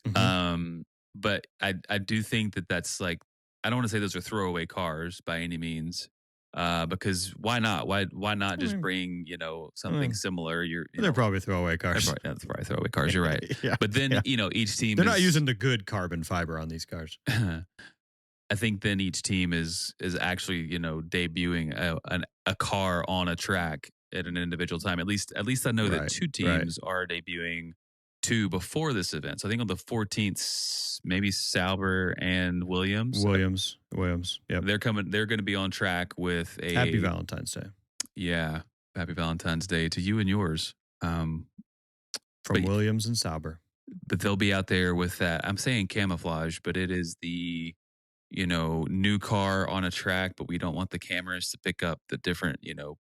Mhm. But I do think that's like, I don't want to say those are throwaway cars by any means. Because why not? Why not just bring something similar? They're probably throwaway they're cars. that's probably throwaway cars. You're right. Yeah, But then yeah. each team They're not is, using the good carbon fiber on these cars. I think then each team is actually debuting a car on a track at an individual time. At least I know that Right, two teams are debuting two before this event. So I think on the 14th, maybe Sauber and Williams. Williams. Yep. They're coming. They're going to be on track with a Happy Valentine's Day Yeah, happy Valentine's Day to you and yours. from but- Williams and Sauber. But they'll be out there with that. I'm saying camouflage, but it is the new car on a track, but we don't want the cameras to pick up the different,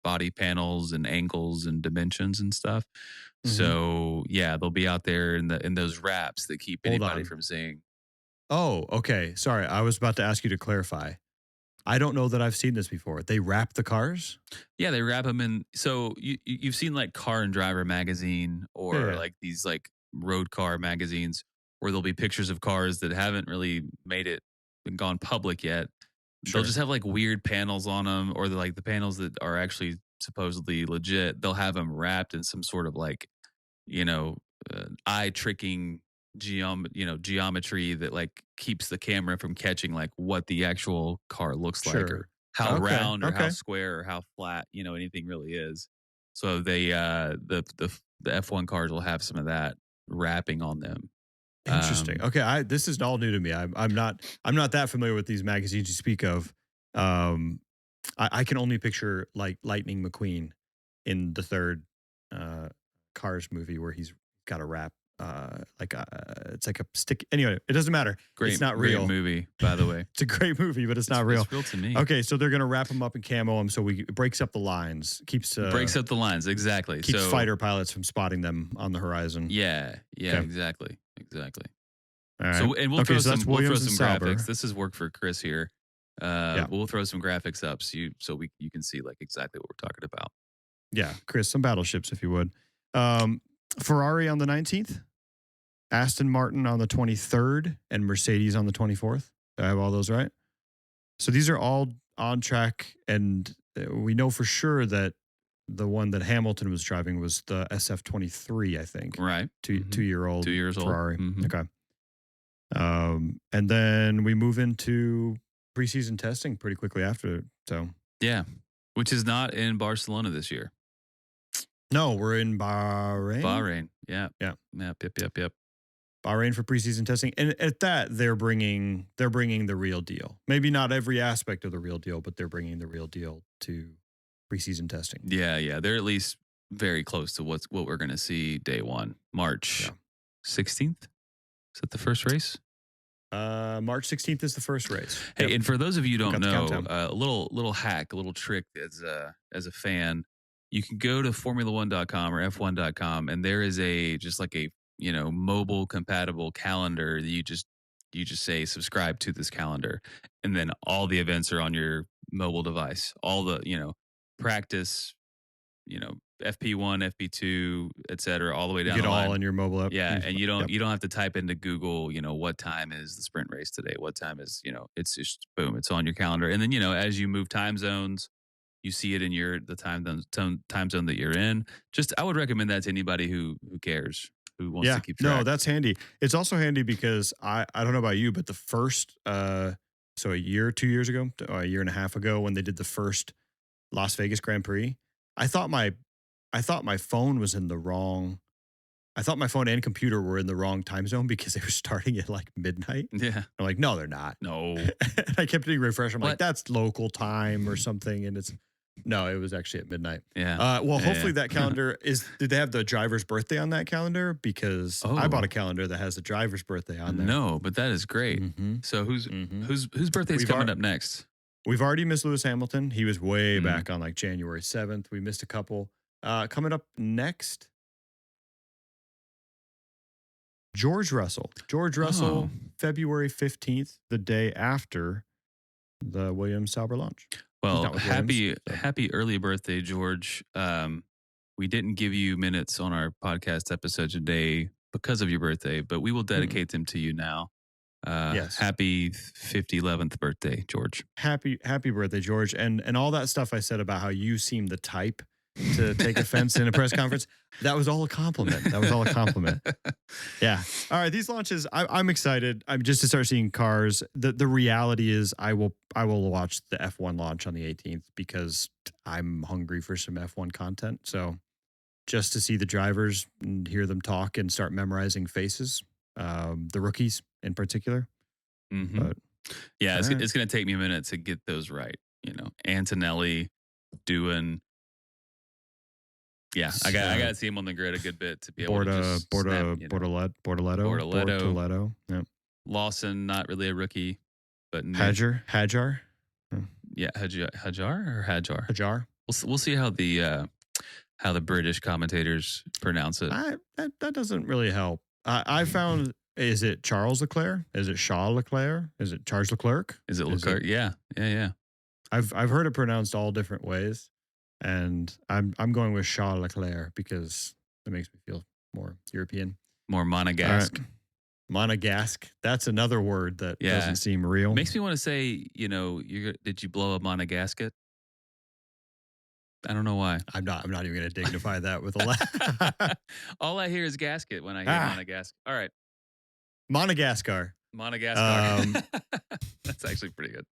body panels and angles and dimensions and stuff. Mhm. So yeah, they'll be out there in those wraps that keep Hold anybody on. from seeing. Oh, okay. Sorry, I was about to ask you to clarify. I don't know that I've seen this before. They wrap the cars? Yeah, they wrap them in. So you've seen like Car and Driver magazine or Yeah. like these like road car magazines where there'll be pictures of cars that haven't really made it and gone public yet. Sure. They'll just have like weird panels on them, or the panels that are actually supposedly legit. They'll have them wrapped in some sort of like, eye tricking geometry that like keeps the camera from catching like what the actual car looks like, Sure. or how Okay, round or how okay. square or how flat, anything really is. So they the F1 cars will have some of that wrapping on them. Interesting. Okay, this is all new to me. I'm not that familiar with these magazines you speak of. I can only picture like Lightning McQueen in the third Cars movie where he's got a wrap it's like a stick. Anyway, it doesn't matter. Great, it's not great real. movie, by the way. It's a great movie, but it's not real. It's real to me. Okay, so they're gonna wrap them up and camo them, so it breaks up the lines, keeps Breaks up the lines, exactly. keeps So fighter pilots from spotting them on the horizon. Yeah, Okay. exactly. All right. So and we'll Okay, throw so that's some we'll throw Williams some and Sauber. graphics. This is work for Chris here. We'll throw some graphics up so you can see like exactly what we're talking about. Yeah, Chris, some battleships if you would. Ferrari on the 19th, Aston Martin on the 23rd, and Mercedes on the 24th. Do I have all those right? So these are all on track, and we know for sure that the one that Hamilton was driving was the SF23, I think. Right. 2-year-old 2 years old. Ferrari. Mhm. Okay. And then we move into preseason testing pretty quickly after. So Yeah. Which is not in Barcelona this year. no, we're in Bahrain. Bahrain. Yeah. Yeah. Yep. Bahrain for preseason testing, and at that they're bringing the real deal. Maybe not every aspect of the real deal, but they're bringing the real deal to preseason testing. Yeah. They're at least very close to what we're going to see day one, March 16th. Is that the first race? March 16th is the first race. Hey, Yep. and for those of you who don't Got the know, countdown. a little hack, a little trick as a fan, you can go to Formula1.com or F1.com, and there is just like a mobile compatible calendar that you just say subscribe to this calendar, and then all the events are on your mobile device. All the practice, FP1, FP2, etc., all the way You down get the line. all in your mobile app. Yeah, and you don't Yep. have to type into Google, what time is the sprint race today? What time is, it's just boom, it's on your calendar. And then, as you move time zones, you see it in the time zone that you're in. I would recommend that to anybody who cares, who wants to keep track. No, that's handy. It's also handy because I don't know about you, but the first so a year, 2 years ago, or a year and a half ago, when they did the first Las Vegas Grand Prix, I thought my phone was in the wrong. I thought my phone and computer were in the wrong time zone because they were starting at like midnight. Yeah. I'm like, no, they're not. No. And I kept hitting refresh. I'm like, What? that's local time or something, and it was actually at midnight. Yeah. Well, Yeah, hopefully yeah. that calendar did they have the driver's birthday on that calendar? Because I Oh. bought a calendar that has the driver's birthday on there. No, but that is great. Mhm. So whose birthday is We've coming al- up next? We've already missed Lewis Hamilton. He was way Mm. back on like January 7th. We missed a couple. Coming up next, George Russell. George Russell, February 15th, the day after the Williams Sauber launch. Well, happy early birthday, George. We didn't give you minutes on our podcast episode today because of your birthday, but we will dedicate them to you now. Yes. Happy 11th birthday, George. Happy birthday, George. And all that stuff I said about how you seem the type to take offense in a press conference, that was all a compliment. Yeah. All right, these launches, I'm excited. I'm just to start seeing cars. The reality is I will watch the F1 launch on the 18th because I'm hungry for some F1 content. So just to see the drivers and hear them talk and start memorizing faces, the rookies in particular. Mm-hmm. But yeah, it's going to take me a minute to get those right. Antonelli doing. Yeah, I got to see him on the grid a good bit to be able to just Bortoletto. Yeah. Lawson, not really a rookie, but Hajar. Yeah, Hajar. We'll see how the British commentators pronounce it. That doesn't really help. I found, is it Charles Leclerc? Is it Charles Leclerc? Is it Charles Leclerc? Is it Leclerc? Yeah. I've heard it pronounced all different ways. And I'm going with Charles Leclerc because it makes me feel more European. More Monegasque. Right. Monegasque. That's another word that doesn't seem real. Makes me want to say, did you blow up Monegasque? I don't know why. I'm not even going to dignify that with a laugh. All I hear is gasket when I hear Monegasque. All right. Madagascar. That's actually pretty good.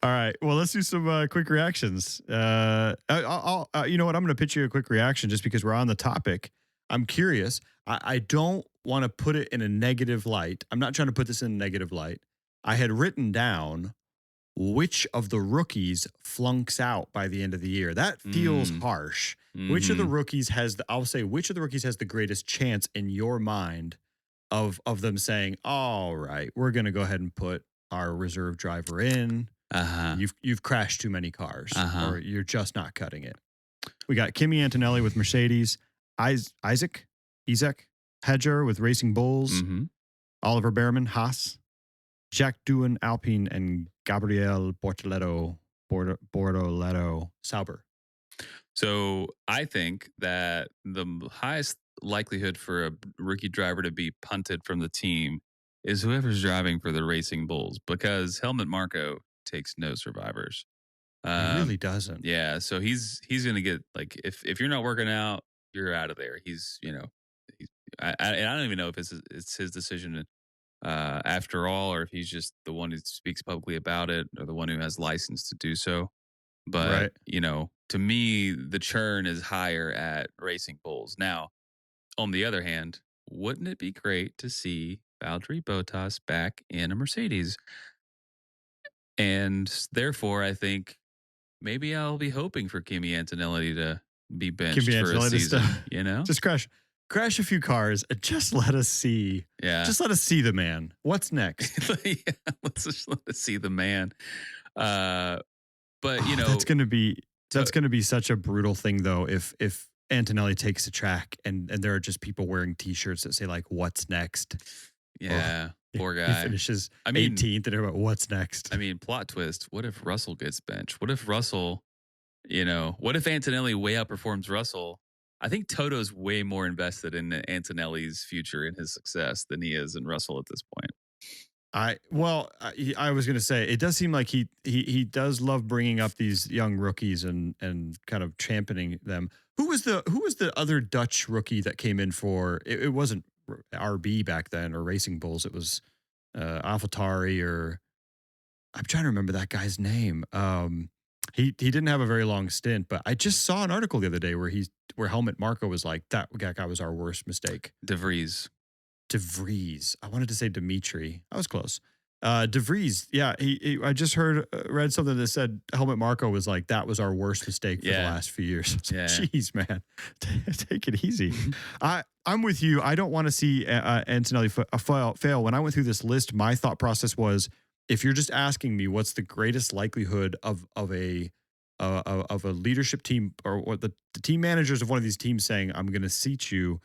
All right. Well, let's do some quick reactions. You know what? I'm going to pitch you a quick reaction just because we're on the topic. I'm curious. I don't want to put it in a negative light. I'm not trying to put this in a negative light. I had written down which of the rookies flunks out by the end of the year. That feels harsh. Mm-hmm. Which of the rookies has the greatest chance in your mind of them saying, all right, we're going to go ahead and put our reserve driver in. You've crashed too many cars, or you're just not cutting it. We got Kimi Antonelli with Mercedes, Isaac Hedger with Racing Bulls, Oliver Behrman, Haas, Jack Doohan, Alpine, and Gabriel Bortoletto, Sauber. So I think that the highest likelihood for a rookie driver to be punted from the team is whoever's driving for the Racing Bulls, because Helmut Marko takes no survivors. He really doesn't. Yeah, so he's going to get, like, if you're not working out, you're out of there. I don't even know if it's his decision after all, or if he's just the one who speaks publicly about it, or the one who has license to do so. But to me, the churn is higher at Racing Bulls. Now, on the other hand, wouldn't it be great to see Valtteri Bottas back in a Mercedes? And therefore, I think maybe I'll be hoping for Kimi Antonelli to be benched for a season. Just crash a few cars and just let us see. Yeah, just let us see the man. What's next? Let's just let us see the man. But that's going to be such a brutal thing, though. If Antonelli takes the track and there are just people wearing T-shirts that say, like, "What's next?" Yeah, poor guy. He finishes 18th, and they're about, "What's next?" I mean, plot twist. What if Russell gets benched? What if Russell, what if Antonelli way outperforms Russell? I think Toto's way more invested in Antonelli's future and his success than he is in Russell at this point. I was going to say, it does seem like he does love bringing up these young rookies and kind of championing them. Who was the other Dutch rookie that came in for? It wasn't RB back then or Racing Bulls. It was AlphaTauri, or I'm trying to remember that guy's name. He didn't have a very long stint, but I just saw an article the other day where Helmut Marko was like, that guy was our worst mistake. De Vries. I wanted to say Dimitri. I was close. De Vries. Yeah. I just read something that said Helmut Marko was like, that was our worst mistake for the last few years. Jeez, man, take it easy. I'm with you. I don't want to see Antonelli fail. When I went through this list, my thought process was, if you're just asking me what's the greatest likelihood of a of a leadership team or what the team managers of one of these teams saying, I'm going to seat you,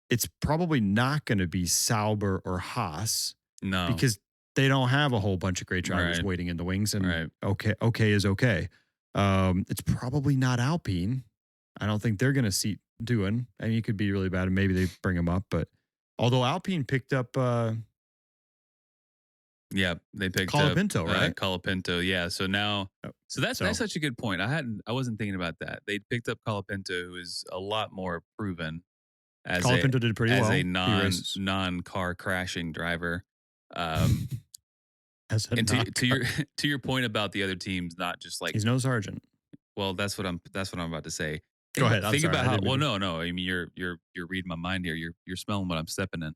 it's probably not going to be Sauber or Haas No. because they don't have a whole bunch of great drivers Right. waiting in the wings. And Right. okay is okay. It's probably not Alpine. I don't think they're going to seat Doohan. I mean, it could be really bad and maybe they bring him up. But although Alpine picked up Yeah, they picked Colapinto, up right? Colapinto, yeah. So now, Oh, so that's such a good point. I wasn't thinking about that. They picked up Colapinto, who is a lot more proven as Colapinto did pretty well. a non car crashing driver. As a And knock- to your point about the other teams, not just like he's no sergeant. well, that's what I'm about to say. Go ahead. I'm Think sorry, about I how didn't well, mean no. I mean, you're reading my mind here. You're smelling what I'm stepping in.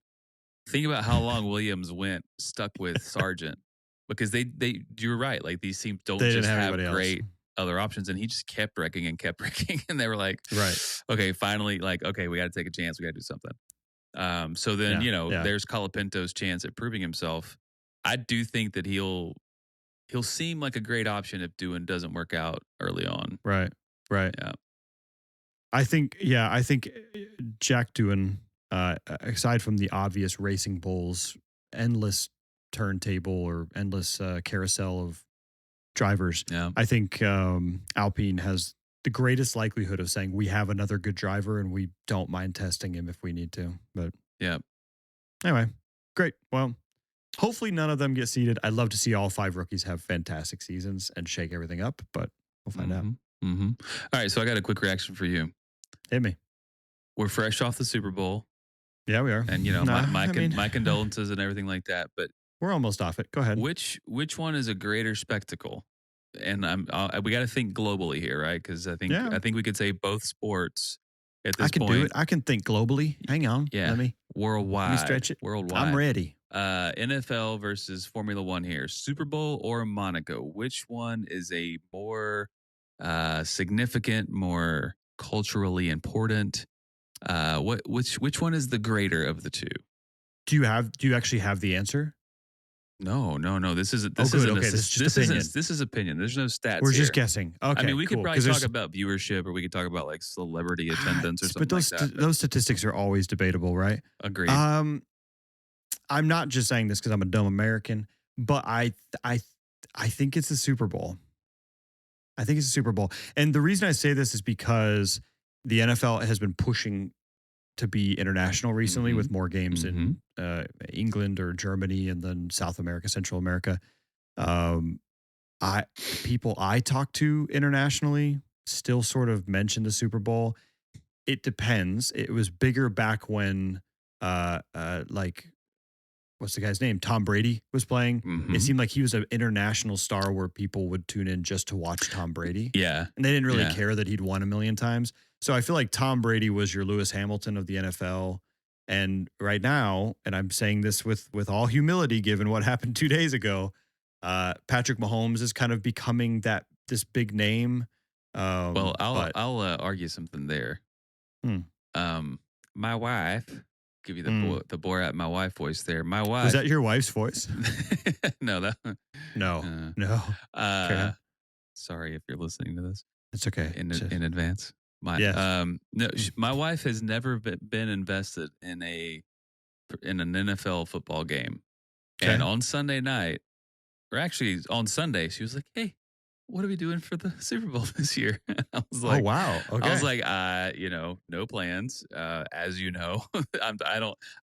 Think about how long Williams went stuck with Sargent because they you're right. Like these teams don't They didn't just have have anybody great else. other options, and he just kept wrecking, and they were like, Right. okay, finally, like, okay, we got to take a chance. We got to do something. So then Yeah. there's Colapinto's chance at proving himself. I do think that he'll seem like a great option if Doohan doesn't work out early on. Right. Yeah. I think Jack Doohan, aside from the obvious Racing Bulls endless turntable or endless carousel of drivers, Yeah. I think Alpine has the greatest likelihood of saying we have another good driver and we don't mind testing him if we need to. But Yeah. anyway, great. Well, hopefully none of them get seeded. I'd love to see all 5 rookies have fantastic seasons and shake everything up, but we'll find out. Mm-hmm. All right, so I got a quick reaction for you. Hit me. We're fresh off the Super Bowl, Yeah, we are. and Nah, my condolences and everything like that. But we're almost off it. Go ahead. which one is a greater spectacle? And we got to think globally here, right? Because I think we could say both sports at this I can point. do it. I can think globally. Hang on. Yeah. Let me Worldwide. stretch it. Worldwide. I'm ready. NFL versus Formula One here. Super Bowl or Monaco? Which one is a more significant, more culturally important? Which one is the greater of the two? Do you actually have the answer? No. This is opinion. There's no stats. We're here. just guessing. Okay. I mean, we could cool. probably 'Cause talk about viewership, or we could talk about like celebrity attendance or something but those like that. those statistics are always debatable, right? Agreed. I'm not just saying this because I'm a dumb American, but I think it's the Super Bowl. I think it's the Super Bowl. And the reason I say this is because the NFL has been pushing to be international recently with more games in England or Germany and then South America, Central America. People I talk to internationally still sort of mention the Super Bowl. It depends. It was bigger back when like what's the guy's name? Tom Brady was playing. It seemed like he was an international star where people would tune in just to watch Tom Brady. Yeah. And they didn't really care that he'd won a million times. So I feel like Tom Brady was your Lewis Hamilton of the NFL. And right now, and I'm saying this with all humility, given what happened 2 days ago, Patrick Mahomes is kind of becoming this big name. Well, I'll argue something there. My wife, give you the Borat my wife voice there. My wife. Was that your wife's voice? No. Okay. Sorry if you're listening to this. It's okay. In advance. My wife has never been invested in an NFL football game. Okay. And on Sunday night, or actually on Sunday, she was like, "Hey, what are we doing for the Super Bowl this year?" I was like, "Oh wow, okay." I was like, no plans. As you know,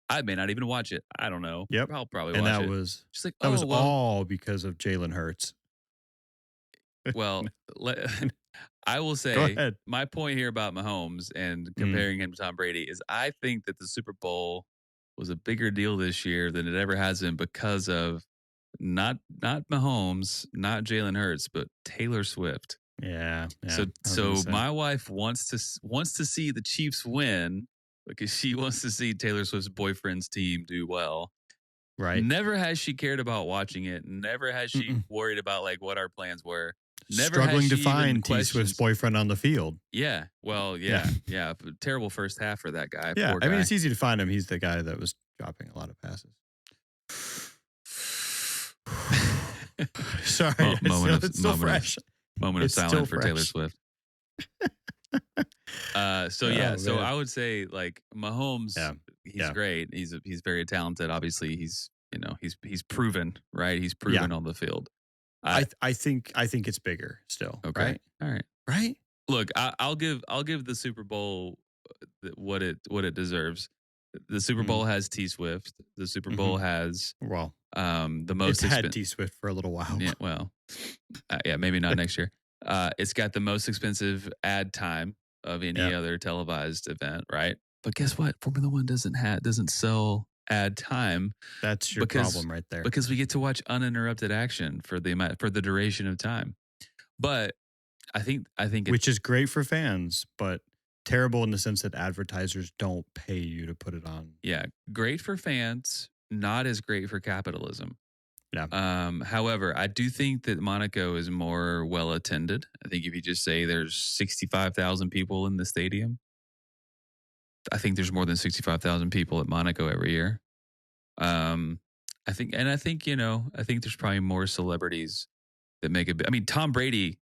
I may not even watch it. I don't know. Yep. I'll probably and watch that it. was She's like, that was all because of Jalen Hurts. Well, I will say my point here about Mahomes and comparing him to Tom Brady is I think that the Super Bowl was a bigger deal this year than it ever has been because of not Mahomes, not Jalen Hurts, but Taylor Swift. Yeah. So my wife wants to see the Chiefs win because she wants to see Taylor Swift's boyfriend's team do well. Right. Never has she cared about watching it. Never has she worried about like what our plans were. Never struggling to find T Swift's boyfriend on the field. Yeah. Well, yeah. Terrible first half for that guy. Yeah. Poor guy. I mean, it's easy to find him. He's the guy that was dropping a lot of passes. Sorry. It's still fresh. Moment of It's still silence for Taylor fresh. Swift. So Oh, so man. I would say like Mahomes, Yeah. he's Yeah. great. He's very talented. Obviously, he's proven, right? He's proven on the field. I think it's bigger still. Okay. Right. All right. Right. Look, I'll give the Super Bowl what it deserves. The Super Bowl has T Swift. The Super Bowl has Well, the most it's had T Swift for a little while. Yeah, well, yeah, maybe not next year. It's got the most expensive ad time of any other televised event, right? But guess what? Formula One doesn't sell ad time. That's your problem right there. Because we get to watch uninterrupted action for the duration of time. But I think which is great for fans, but terrible in the sense that advertisers don't pay you to put it on. Yeah, great for fans, not as great for capitalism. Yeah. However, I do think that Monaco is more well attended. I think if you just say there's 65,000 people in the stadium, I think there's more than 65,000 people at Monaco every year. I think there's probably more celebrities that make it. I mean, Tom Brady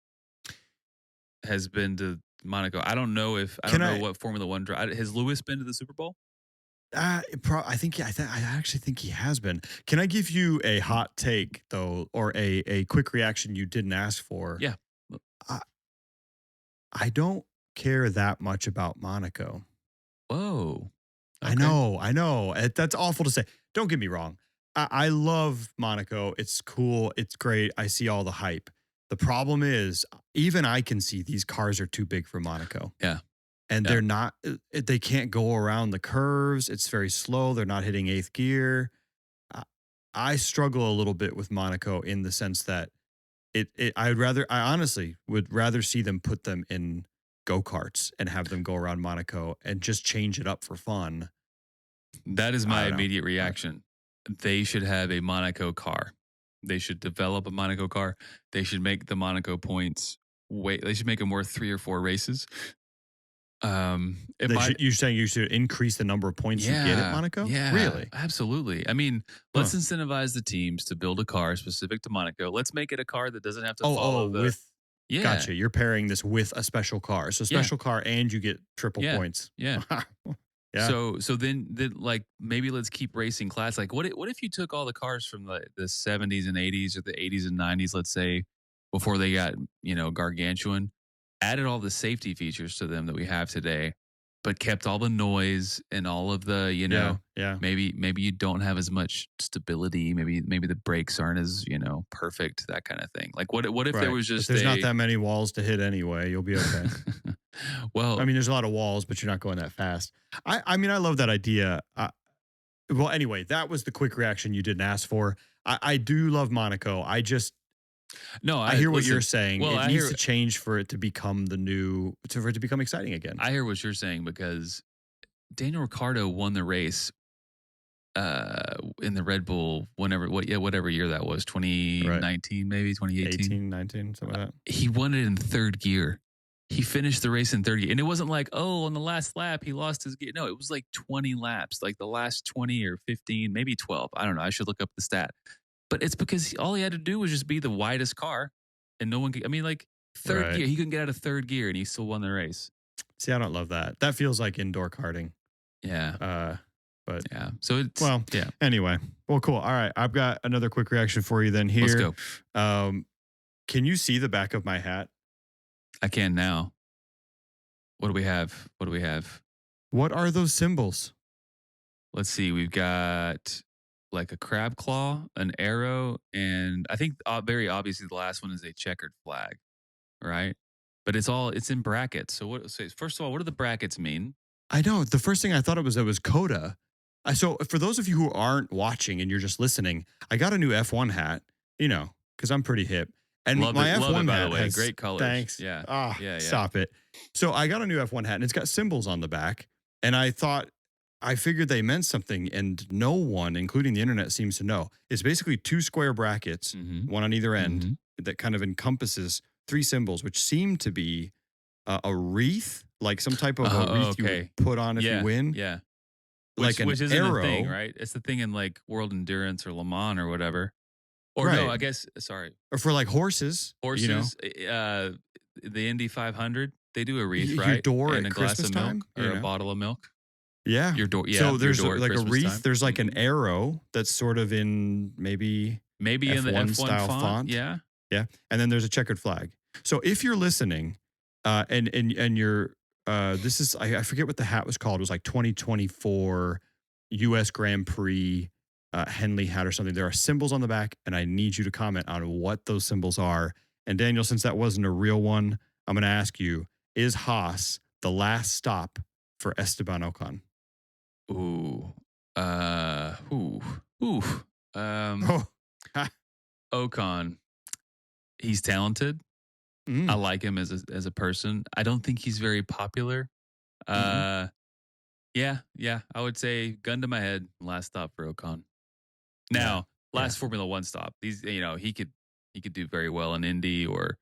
has been to Monaco. I don't know what Formula One has Lewis been to the Super Bowl? I actually think he has been. Can I give you a hot take though, or a quick reaction you didn't ask for? Yeah. I don't care that much about Monaco. Whoa. Okay. I know. That's awful to say. Don't get me wrong. I love Monaco. It's cool. It's great. I see all the hype. The problem is, even I can see these cars are too big for Monaco. Yeah. And they're not, they can't go around the curves. It's very slow. They're not hitting 8th gear. I struggle a little bit with Monaco in the sense that I honestly would rather see them put them in go-karts and have them go around Monaco and just change it up for fun. That is my immediate reaction. They should have a Monaco car. They should develop a Monaco car. They should make the Monaco points they should make them worth 3 or 4 races. You're saying you should increase the number of points you get at Monaco? Yeah, really? Absolutely. I mean, let's incentivize the teams to build a car specific to Monaco. Let's make it a car that doesn't have to follow Gotcha. You're pairing this with a special car. So special car and you get triple points. Yeah. Yeah. So then like maybe let's keep racing class. Like what if you took all the cars from the 70s and 80s or the 80s and 90s, let's say, before they got, gargantuan, added all the safety features to them that we have today, but kept all the noise and all of the, maybe you don't have as much stability. Maybe the brakes aren't as, perfect, that kind of thing. Like what if there was just there's not that many walls to hit anyway, you'll be okay. Well, I mean, there's a lot of walls, but you're not going that fast. I mean, I love that idea. Well, anyway, that was the quick reaction you didn't ask for. I do love Monaco. I hear what you're saying. Well, it needs to change for it to become for it to become exciting again. I hear what you're saying because Daniel Ricciardo won the race in the Red Bull whatever year that was, 2019 maybe 2018, 18, 19, something like that. He won it in 3rd gear. He finished the race in 3rd gear, and it wasn't like, on the last lap he lost his gear. No, it was like 20 laps, like the last 20 or 15, maybe 12. I don't know. I should look up the stat. But it's because all he had to do was just be the widest car, and no one could. I mean, like 3rd gear, he couldn't get out of 3rd gear, and he still won the race. See, I don't love that. That feels like indoor karting. Yeah. But yeah. So it's Anyway, well, cool. All right, I've got another quick reaction for you. Then here, let's go. Can you see the back of my hat? I can now. What do we have? What are those symbols? Let's see. We've got like a crab claw, an arrow, and I think very obviously the last one is a checkered flag, right? But it's in brackets. So first of all, what do the brackets mean? I know. The first thing I thought it was Coda. So for those of you who aren't watching and you're just listening, I got a new F1 hat, because I'm pretty hip. And my F1 by hat the way, has great colors. Thanks. Yeah. Stop it. So I got a new F1 hat and it's got symbols on the back. And I figured they meant something, and no one, including the internet, seems to know. It's basically 2 square brackets, one on either end, that kind of encompasses 3 symbols, which seem to be a wreath, like some type of a wreath you would put on if you win. Yeah. Like which an isn't arrow. a thing, right? It's the thing in like World Endurance or Le Mans or whatever. Or no, Right. I guess, sorry. Or for like horses, you know, Horses, the Indy 500, they do a wreath, your right? door And at a glass Christmas of milk time, or you a know. bottle of milk. Yeah. Your door, So your there's door at like a Christmas wreath. time. There's like an Mhm. arrow that's sort of in maybe Maybe in the F1 F1 style font. font. Yeah. Yeah. And then there's a checkered flag. So if you're listening, and you're this is I forget what the hat was called. It was like 2024 US Grand Prix Henley hat or something. There are symbols on the back, and I need you to comment on what those symbols are. And Daniel, since that wasn't a real one, I'm going to ask you: is Haas the last stop for Esteban Ocon? Ooh. Ooh. Ooh. Oh, ha. Ocon. He's talented. Mm, I like him as a person. I don't think he's very popular. mhm. Yeah. I would say gun to my head, last stop for Ocon. Yeah, Now, last yeah. Formula One stop. He's he could do very well in Indy or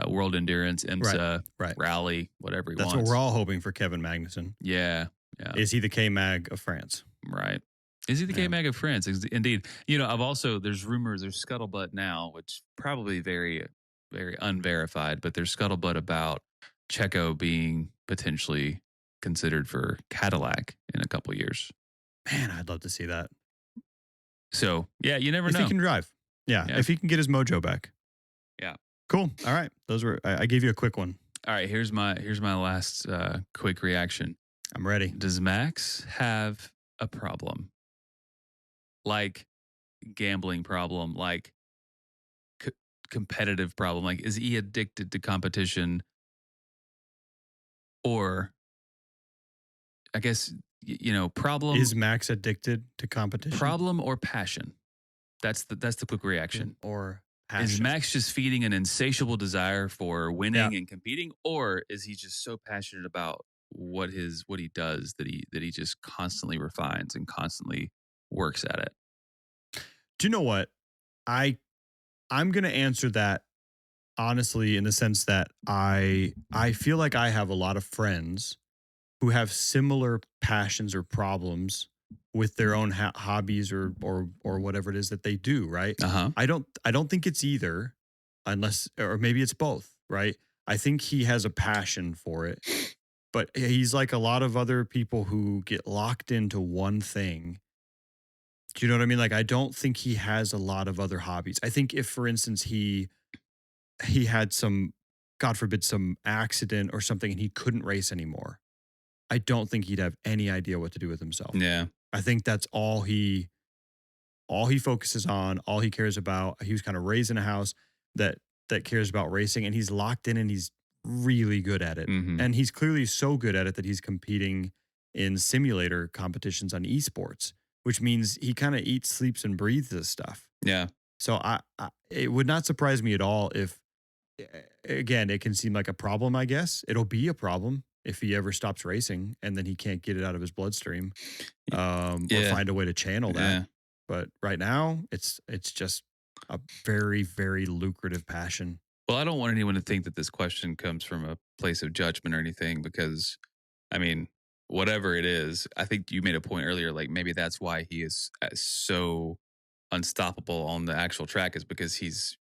World Endurance, Right, IMSA, right. Rally, whatever he That's wants. what we're all hoping for Kevin Magnussen. Yeah. Is he the K-Mag of France? Right. Is he the Yeah. K-Mag of France? Indeed. I've also, there's rumors, there's scuttlebutt now, which probably very, very unverified, but there's scuttlebutt about Checo being potentially considered for Cadillac in a couple years. Man, I'd love to see that. So, yeah, you never If know. he can drive. Yeah, Yeah. if he can get his mojo back. Yeah. Cool. All right. Those were I gave you a quick one. All right, here's my last quick reaction. I'm ready. Does Max have a problem? Like gambling problem, like competitive problem? Like, is he addicted to competition? Or I guess, problem, Is Max addicted to competition? problem or passion? That's the quick reaction. Or Is passion? Max just feeding an insatiable desire for winning and competing, or is he just so passionate about what he does that he just constantly refines and constantly works at it? Do you know what? I'm going to answer that honestly in the sense that I feel like I have a lot of friends who have similar passions or problems with their own hobbies or whatever it is that they do, right? Uh-huh. I don't think it's either, unless, or maybe it's both, right? I think he has a passion for it, but he's like a lot of other people who get locked into one thing. Do you know what I mean? Like, I don't think he has a lot of other hobbies. I think if, for instance, he had some, God forbid, some accident or something and he couldn't race anymore, I don't think he'd have any idea what to do with himself. Yeah. I think that's all he focuses on, all he cares about. He was kind of raised in a house that cares about racing, and he's locked in and he's really good at it. Mhm. And he's clearly so good at it that he's competing in simulator competitions on esports, which means he kind of eats, sleeps, and breathes this stuff. Yeah. So it would not surprise me at all if, again, it can seem like a problem, I guess. It'll be a problem if he ever stops racing and then he can't get it out of his bloodstream, or find a way to channel that. Yeah. But right now, it's just a very, very lucrative passion. Well, I don't want anyone to think that this question comes from a place of judgment or anything, because, I mean, whatever it is, I think you made a point earlier, like maybe that's why he is so unstoppable on the actual track, is because he's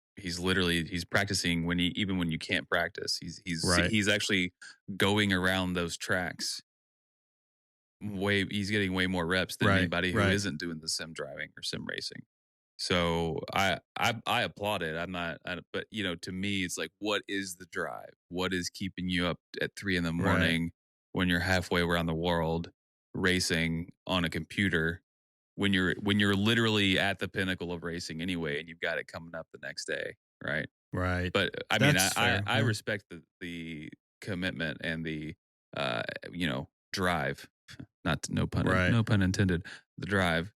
practicing even when you can't practice. Right. He's actually going around those tracks. He's getting way more reps than Right, anybody who right. isn't doing the sim driving or sim racing. So I applaud it. But to me, it's like, what is the drive? What is keeping you up at 3 a.m. when you're halfway around the world racing on a computer, when you're literally at the pinnacle of racing anyway, and you've got it coming up the next day, right? Right. But I That's mean, fair, I yeah. respect the commitment and the drive. No pun intended. The drive.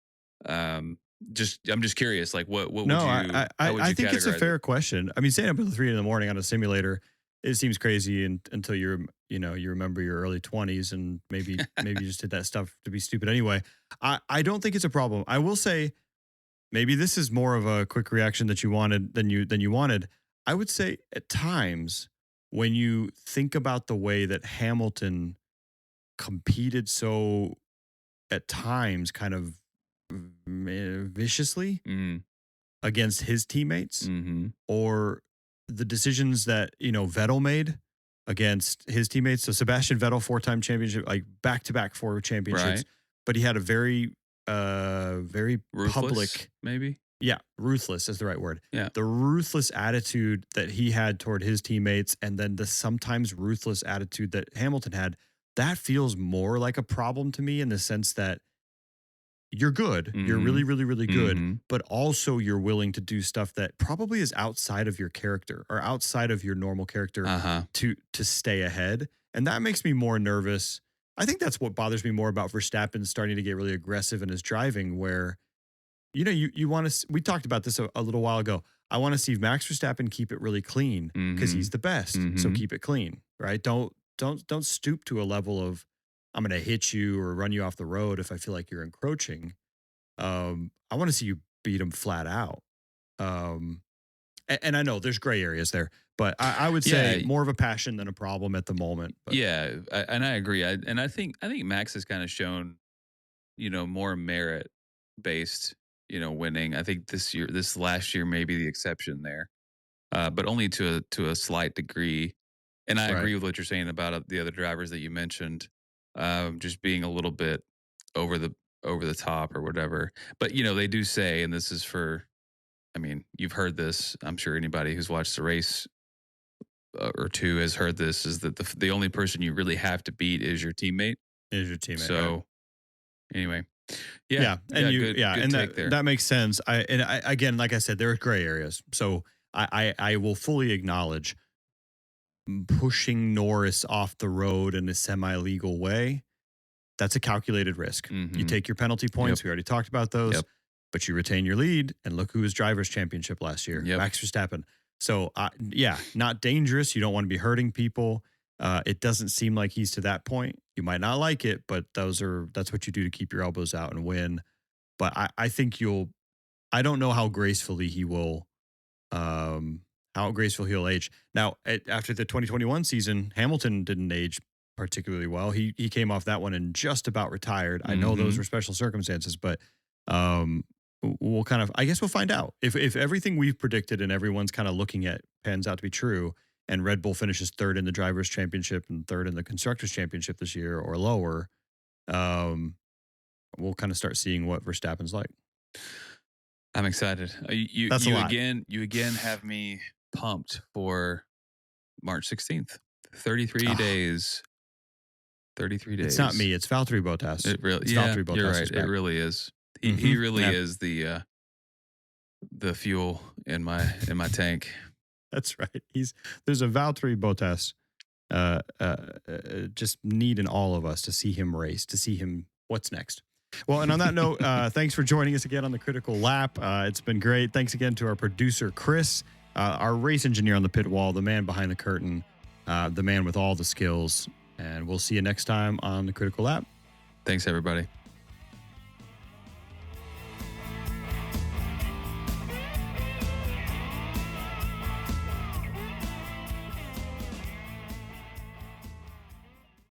I'm just curious, like what would you? I think it's a categorize fair it? question. I mean, staying up until 3 a.m. on a simulator, it seems crazy until you remember your early 20s and maybe you just did that stuff to be stupid anyway. I don't think it's a problem. I will say, maybe this is more of a quick reaction that you wanted than you wanted. I would say at times when you think about the way that Hamilton competed so at times kind of viciously, Mm. against his teammates Mm-hmm. or the decisions that, Vettel made against his teammates. So Sebastian Vettel, 4-time championship, like back-to-back 4 championships, Right. but he had a very, very Ruthless, public, maybe. yeah, ruthless is the right word. Yeah. The ruthless attitude that he had toward his teammates, and then the sometimes ruthless attitude that Hamilton had, that feels more like a problem to me in the sense that you're good. You're Mhm. really, really, really good. Mhm. But also you're willing to do stuff that probably is outside of your character or outside of your normal character Uh-huh. to stay ahead. And that makes me more nervous. I think that's what bothers me more about Verstappen starting to get really aggressive in his driving, where, you want to, we talked about this a little while ago. I want to see Max Verstappen keep it really clean because Mhm. he's the best. So Mhm. keep it clean, right? Don't stoop to a level of, I'm going to hit you or run you off the road if I feel like you're encroaching. I want to see you beat him flat out. And I know there's gray areas there, but I would say Yeah. more of a passion than a problem at the moment. But Yeah, and I agree. I think Max has kind of shown, more merit based, winning. I think this last year may be the exception there, but only to a slight degree. And I Right. agree with what you're saying about the other drivers that you mentioned, just being a little bit over the top or whatever. But they do say, and this is for, I mean, you've heard this. I'm sure anybody who's watched the race or two has heard this, is that the only person you really have to beat is your teammate. is your teammate. So right? anyway, Yeah, and good and take there. that makes sense. I again, like I said, there are gray areas. So I will fully acknowledge pushing Norris off the road in a semi-legal way. That's a calculated risk. You Mhm. take your penalty points. Yep. We already talked about those, Yep. but you retain your lead. And look who was drivers' championship last year, Yep. Max Verstappen. So yeah, not dangerous. You don't want to be hurting people. It doesn't seem like he's to that point. You might not like it, but that's what you do to keep your elbows out and win. But I think I don't know how gracefully he will, how graceful he'll age. Now, after the 2021 season, Hamilton didn't age particularly well. He came off that one and just about retired. I know those Mhm. were special circumstances, but we'll kind of, I guess we'll find out if everything we've predicted and everyone's kind of looking at pans out to be true, and Red Bull finishes third in the drivers' championship and third in the constructors' championship this year or lower. We'll kind of start seeing what Verstappen's like. I'm excited. You That's a lot. you again have me pumped for March 16th. 33 Oh. days. 33 days. It's not me. It's Valtteri Bottas. It really, It's yeah, Valtteri Bottas you're is right. It back. really is. He Mhm. really Yeah. is the fuel in my tank. That's right. There's a Valtteri Bottas just need in all of us to see him race, to see him what's next. Well, and on that note, thanks for joining us again on the Critical Lap. It's been great. Thanks again to our producer, Chris, our race engineer on the pit wall, the man behind the curtain, the man with all the skills. And we'll see you next time on the Critical Lap. Thanks, everybody.